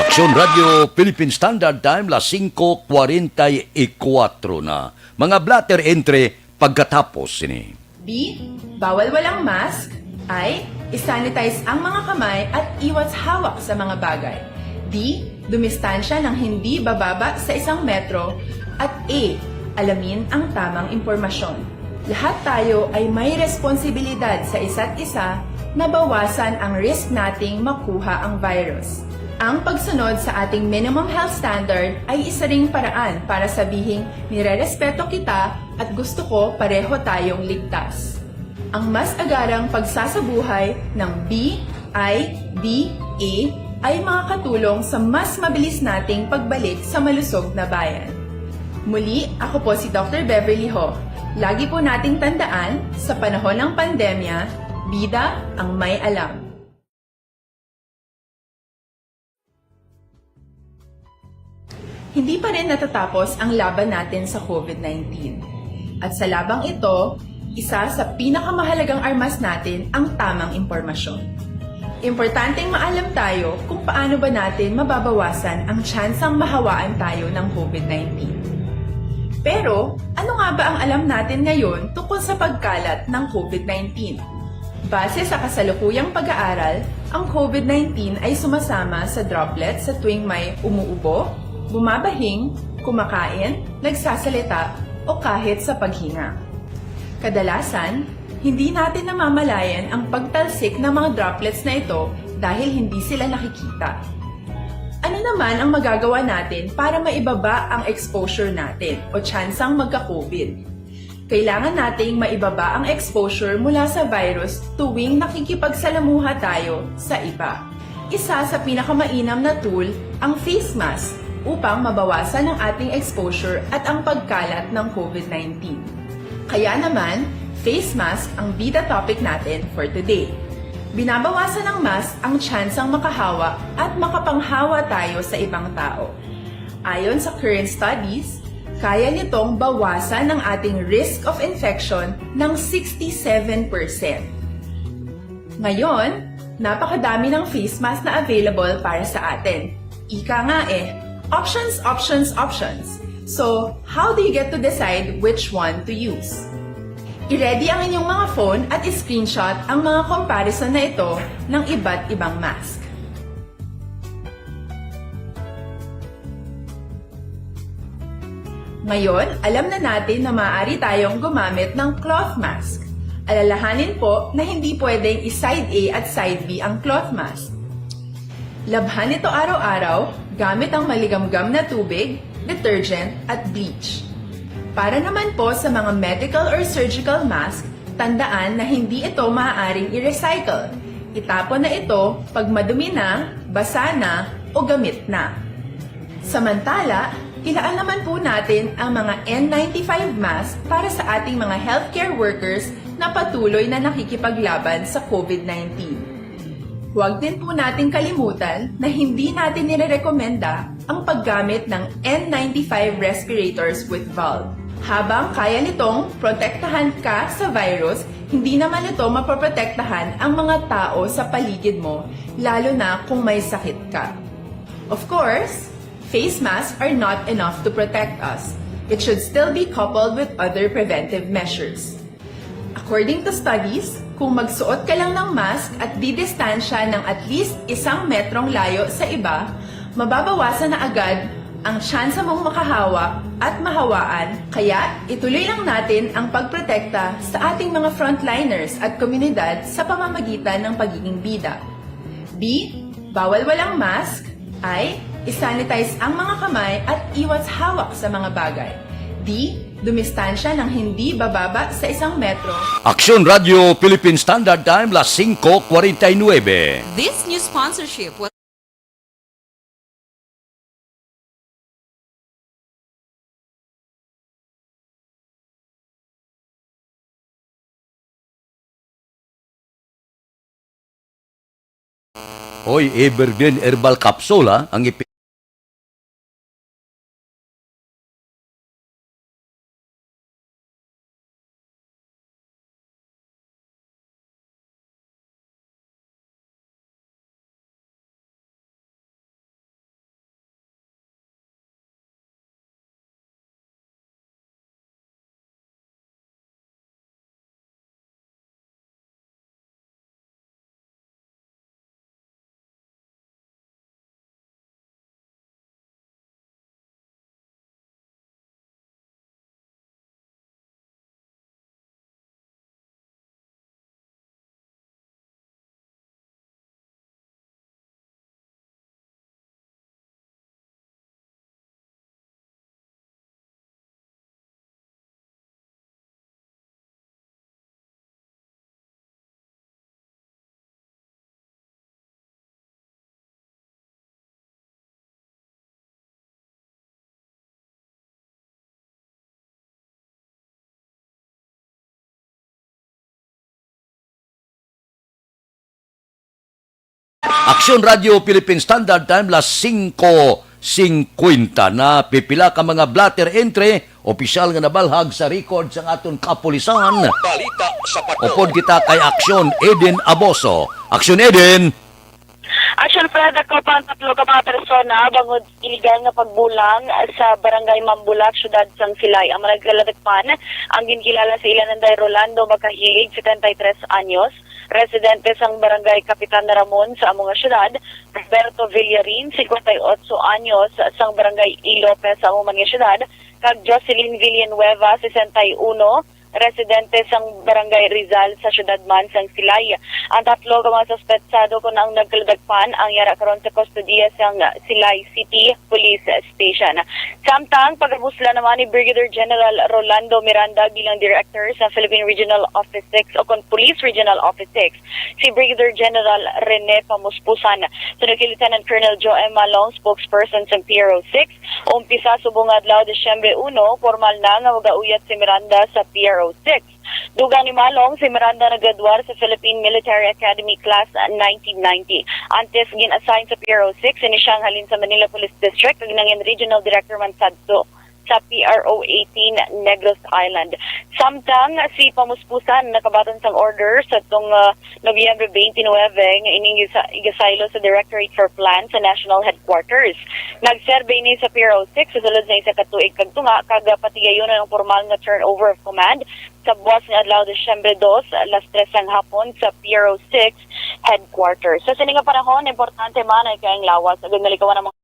Aksyon Radio Philippine Standard Time, las 5:44 na. Mga blatter entry pagkatapos ini. B. Bawal walang mask. I. Isanitize ang mga kamay at iwas hawak sa mga bagay. D. Dumistansya ng hindi bababa sa 1 metro. At A. Alamin ang tamang impormasyon. Lahat tayo ay may responsibilidad sa isa't isa na bawasan ang risk nating makuha ang virus. Ang pagsunod sa ating minimum health standard ay isa ring paraan para sabihing nirerespeto kita at gusto ko pareho tayong ligtas. Ang mas agarang pagsasabuhay ng B, I, D, A ay makakatulong sa mas mabilis nating pagbalik sa malusog na bayan. Muli, ako po si Dr. Beverly Ho. Lagi po nating tandaan, sa panahon ng pandemya, bida ang may alam. Hindi pa rin natatapos ang laban natin sa COVID-19. At sa labang ito, isa sa pinakamahalagang armas natin ang tamang impormasyon. Importanteng maalam tayo kung paano ba natin mababawasan ang tsansang mahawaan tayo ng COVID-19. Pero, ano nga ba ang alam natin ngayon tungkol sa pagkalat ng COVID-19? Base sa kasalukuyang pag-aaral, ang COVID-19 ay sumasama sa droplets sa tuwing may umuubo, bumabahing, kumakain, nagsasalita, o kahit sa paghinga. Kadalasan, hindi natin namamalayan ang pagtalsik ng mga droplets na ito dahil hindi sila nakikita. Ano naman ang magagawa natin para maibaba ang exposure natin o tsansang magka-COVID? Kailangan nating maibaba ang exposure mula sa virus tuwing nakikipagsalamuha tayo sa iba. Isa sa pinakamainam na tool ang face mask upang mabawasan ang ating exposure at ang pagkalat ng COVID-19. Kaya naman, face mask ang bida topic natin for today. Binabawasan ng mask ang tsansang makahawa at makapanghawa tayo sa ibang tao. Ayon sa current studies, kaya nitong bawasan ang ating risk of infection ng 67%. Ngayon, napakadami ng face mask na available para sa atin. Ika nga options, options, options. So, how do you get to decide which one to use? I-ready ang inyong mga phone at i-screenshot ang mga comparison na ito ng iba't ibang mask. Ngayon, alam na natin na maaari tayong gumamit ng cloth mask. Alalahanin po na hindi pwedeng i-side A at side B ang cloth mask. Labhan ito araw-araw gamit ang maligamgam na tubig, detergent at bleach. Para naman po sa mga medical or surgical mask, tandaan na hindi ito maaaring i-recycle. Itapon na ito pag madumi na, basa na, o gamit na. Samantala, ilaan naman po natin ang mga N95 mask para sa ating mga healthcare workers na patuloy na nakikipaglaban sa COVID-19. Huwag din po natin kalimutan na hindi natin nirerekomenda ang paggamit ng N95 respirators with valve. Habang kaya nitong protektahan ka sa virus, hindi naman ito mapoprotektahan ang mga tao sa paligid mo, lalo na kung may sakit ka. Of course, face masks are not enough to protect us. It should still be coupled with other preventive measures. According to studies, kung magsuot ka lang ng mask at didistansya ng at least 1 metrong layo sa iba, mababawasan na agad ang tsansa mong makahawak at mahawaan, kaya ituloy lang natin ang pagprotekta sa ating mga frontliners at komunidad sa pamamagitan ng pagiging bida. B. Bawal walang mask. I. Isanitize ang mga kamay at iwas hawak sa mga bagay. D. Dumistansya ng hindi bababa sa 1 metro. Aksyon Radio Philippine Standard Time, las 5:49. This new sponsorship was Hoy, Evergreen Herbal Capsule ang Aksyon Radio Philippine Standard Time, las 5:50 na pipila ka mga blatter entry, opisyal nga nabalhag sa record sa aton kapulisan. Balita sa Upod kita kay Aksyon Eden Aboso. Aksyon Eden! Action Fred, ako pa ang 3 ka mga persona bangod iligal nga pagbulang sa barangay Mambulak, syudad sang Silay. Ang malagkalatakpan, ang ginkilala sa Ilananday Rolando Makahilig, 73 anyos, residente sang barangay Kapitan Ramon sa among syudad. Roberto Villarin, 58 anyos, sang barangay Ilopez sa among syudad. Kag Jocelyn Villanueva, 61, residente sang barangay Rizal sa syudad man sang Silay. Ang 3 ka mga suspetsado kung ang nagkalagpan ang yara karon sa kustodiya sang Silay City Police Station. Samtang pagabusla naman ni Brigadier General Rolando Miranda bilang Director sa Philippine Regional Office 6 o kon Police Regional Office 6, si Brigadier General Rene Pamuspusan. Sunod kay Lieutenant Colonel Joe M. Malong, spokesperson sa PRO 6, umpisa subong adlaw Disyembre 1, formal na nga magauyat si Miranda sa PRO 6. Dugang ni Malong, si Miranda nagradwar sa Philippine Military Academy Class 1990. Antes gin-assign sa PRO 6, siyang halin sa Manila Police District, ug nangin Regional Director man sadto sa PRO 18 Negros Island. Samtang si Pamuspusan nakabaton sang order sa tong Nobyembre 29 nga ining igasaylo sa Directorate for Plan sa National Headquarters. Nagserve ni sa PRO 6 sa sulod sa isa ka tuig kag tunga kag patigayon ang formal nga turnover of command sa buwas nga adlaw Disyembre 2 alas 3 ang hapon sa PRO 6 Headquarters. Sa sining nga panahon, importante man ay kayang lawas ug nalikawan ang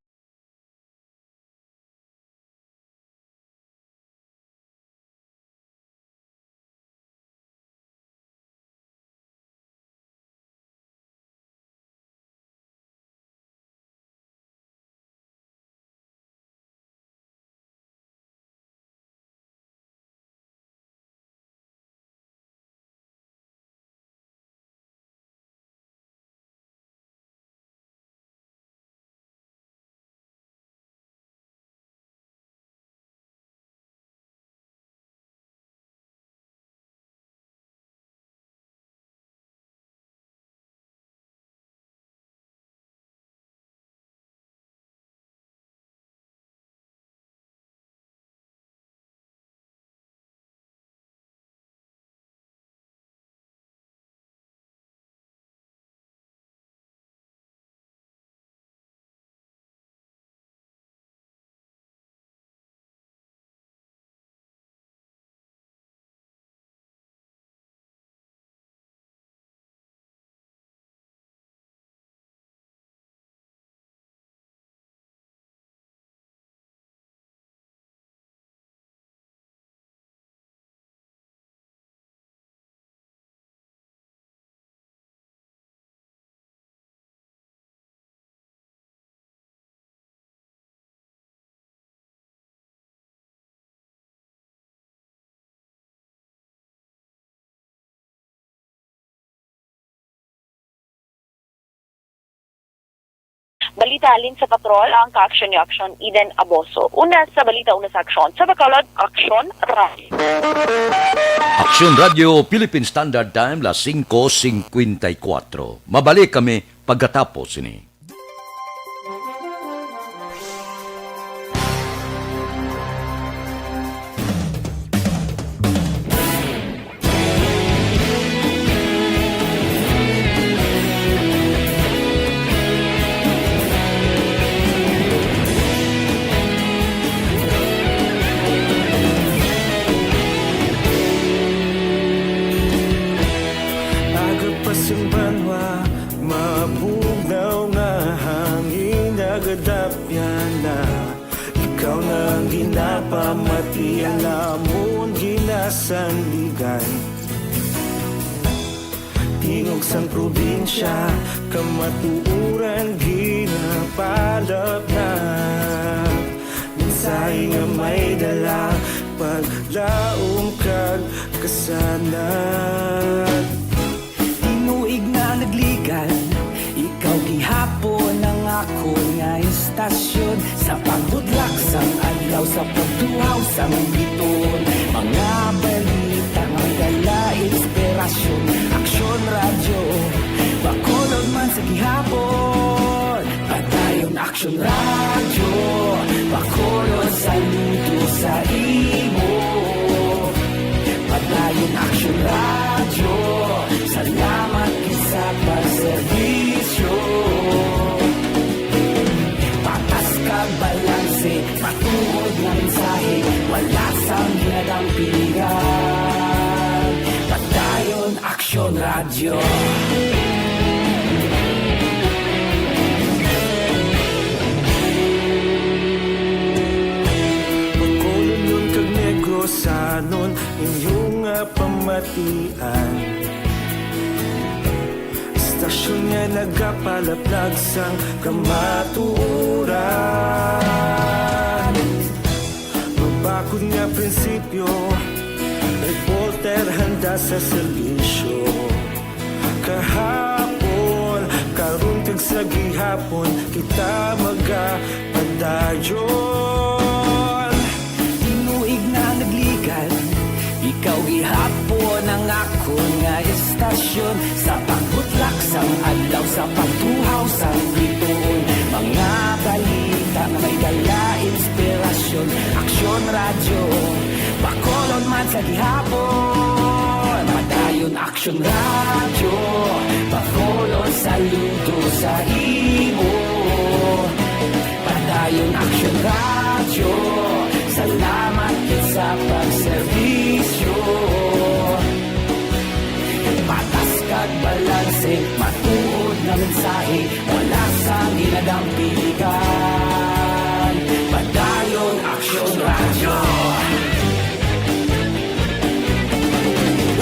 Balita alin sa patrol ang ka-aksyon ni Aksyon Eden Aboso. Una sa balita, una sa aksyon. Sa Bacolod, Aksyon Radio. Aksyon Radio Philippine Standard Time las 5:54. Mabalik kami pagkatapos ini. Agapasumbanwa, mabugnaw nga hangin agadapyan na. Ikaw nang ginapamatian namon ginasandigan. Tingog sang probinsya, kamatuuran ginapalap na. Minsay nga may dala, paglaom kag kasanan. Tinuig na nagligan, ikaw gihapon ang ako nga istasyon. Sa pagbudlak sang adlaw, sa pagtuhaw sang biton. Mga balita, mga dala, inspirasyon. Aksyon radyo, Bacolod man sa gihapon. Padayon Aksyon radyo, Bacolod saludo sa imo. Padayon Aksyon radyo, salamat sa pagserbisyo. Patas kag balanse, patuod na mensahe, wala sang ginadampigan. Padayon Aksyon radyo. Bacolod nun kag Negros sanon inyong pamatian. Istasyon nga nagapalaplag sang kamatuuran. Mabakod nga prinsipyo, reporter handa sa serbisyo. Kahapon, karon kag sa gihapon, kita magapadayon. Tinuig na nagligan, ikaw gihapon ang ako nga istasyon. Sa pagbutlak sang adlaw, sa pagtuhaw sang biton. Mga balita na may dala, inspirasyon. Aksyon radyo, Bacolod man sa gihapon. Padayon Aksyon radyo, Bacolod saludo sa imo. Padayon Aksyon radyo, salamat sa pagserbisyo. Patas kag balanse, matuod na mensahe, wala sang ginadampigan. Padayon Aksyon radyo.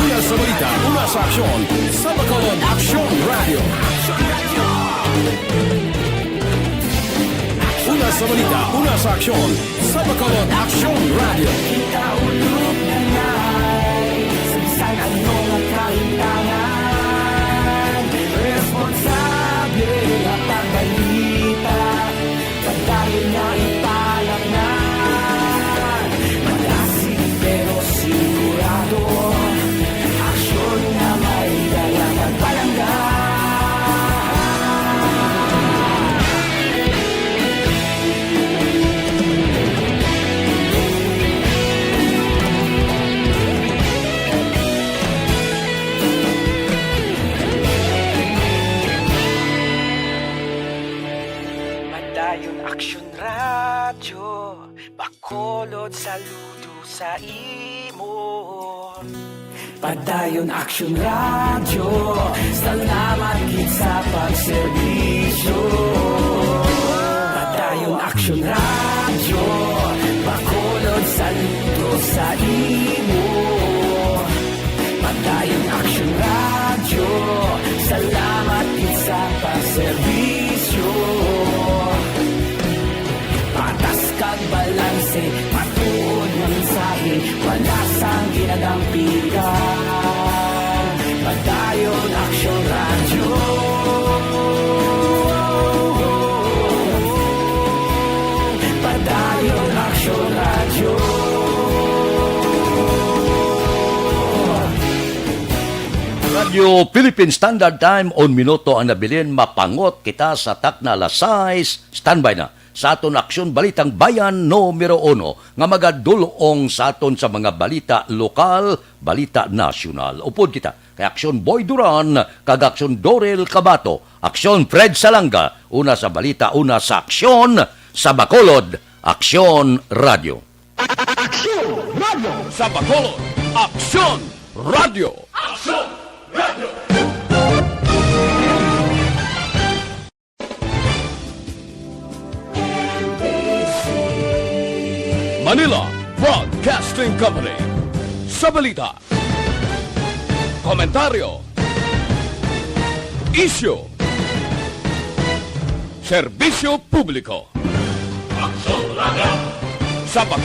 Una sa balita, una sa aksyon, sa Bacolod Aksyon Radio. Una sa balita, una sa aksyon, sa Bacolod Aksyon Radio. Kita ulog na ngay, sansan ano nga kahintangan. Responsable at pagbalita, pagdayon na ipalak na. Malasig pero sigurado, aksyon na may dalang pagpalangga. Padayon Aksyon radyo, Bacolod saludo sa imo. Padayon Aksyon radyo, salamat gid sa pagserbisyo. Padayon Aksyon radyo, Bacolod saludo sa imo. Padayon Aksyon radyo, salamat gid sa pagserbisyo. Patas kag balanse, matuod na mensahe, wala sang ginadampigan. Padayon Aksyon radyo. Radio Philippine Standard Time on minuto ang nabilin mapangot kita sa takna alas 6. Standby na sa aton aksyon balitang bayan numero 1 nga magadulong sa aton sa mga balita lokal, balita nasyonal. Upod kita kay Aksyon Boy Duran, kag Aksyon Dorel Cabato, Aksyon Fred Salanga, una sa balita, una sa aksyon sa Bacolod, Aksyon Radio. Aksyon Radio sa Bacolod. Aksyon Radio. Aksyon Radio. Manila Broadcasting Company. Sa balita, komentaryo, isyu, serbisyo publiko. Aksyon Radio sa Bacolod.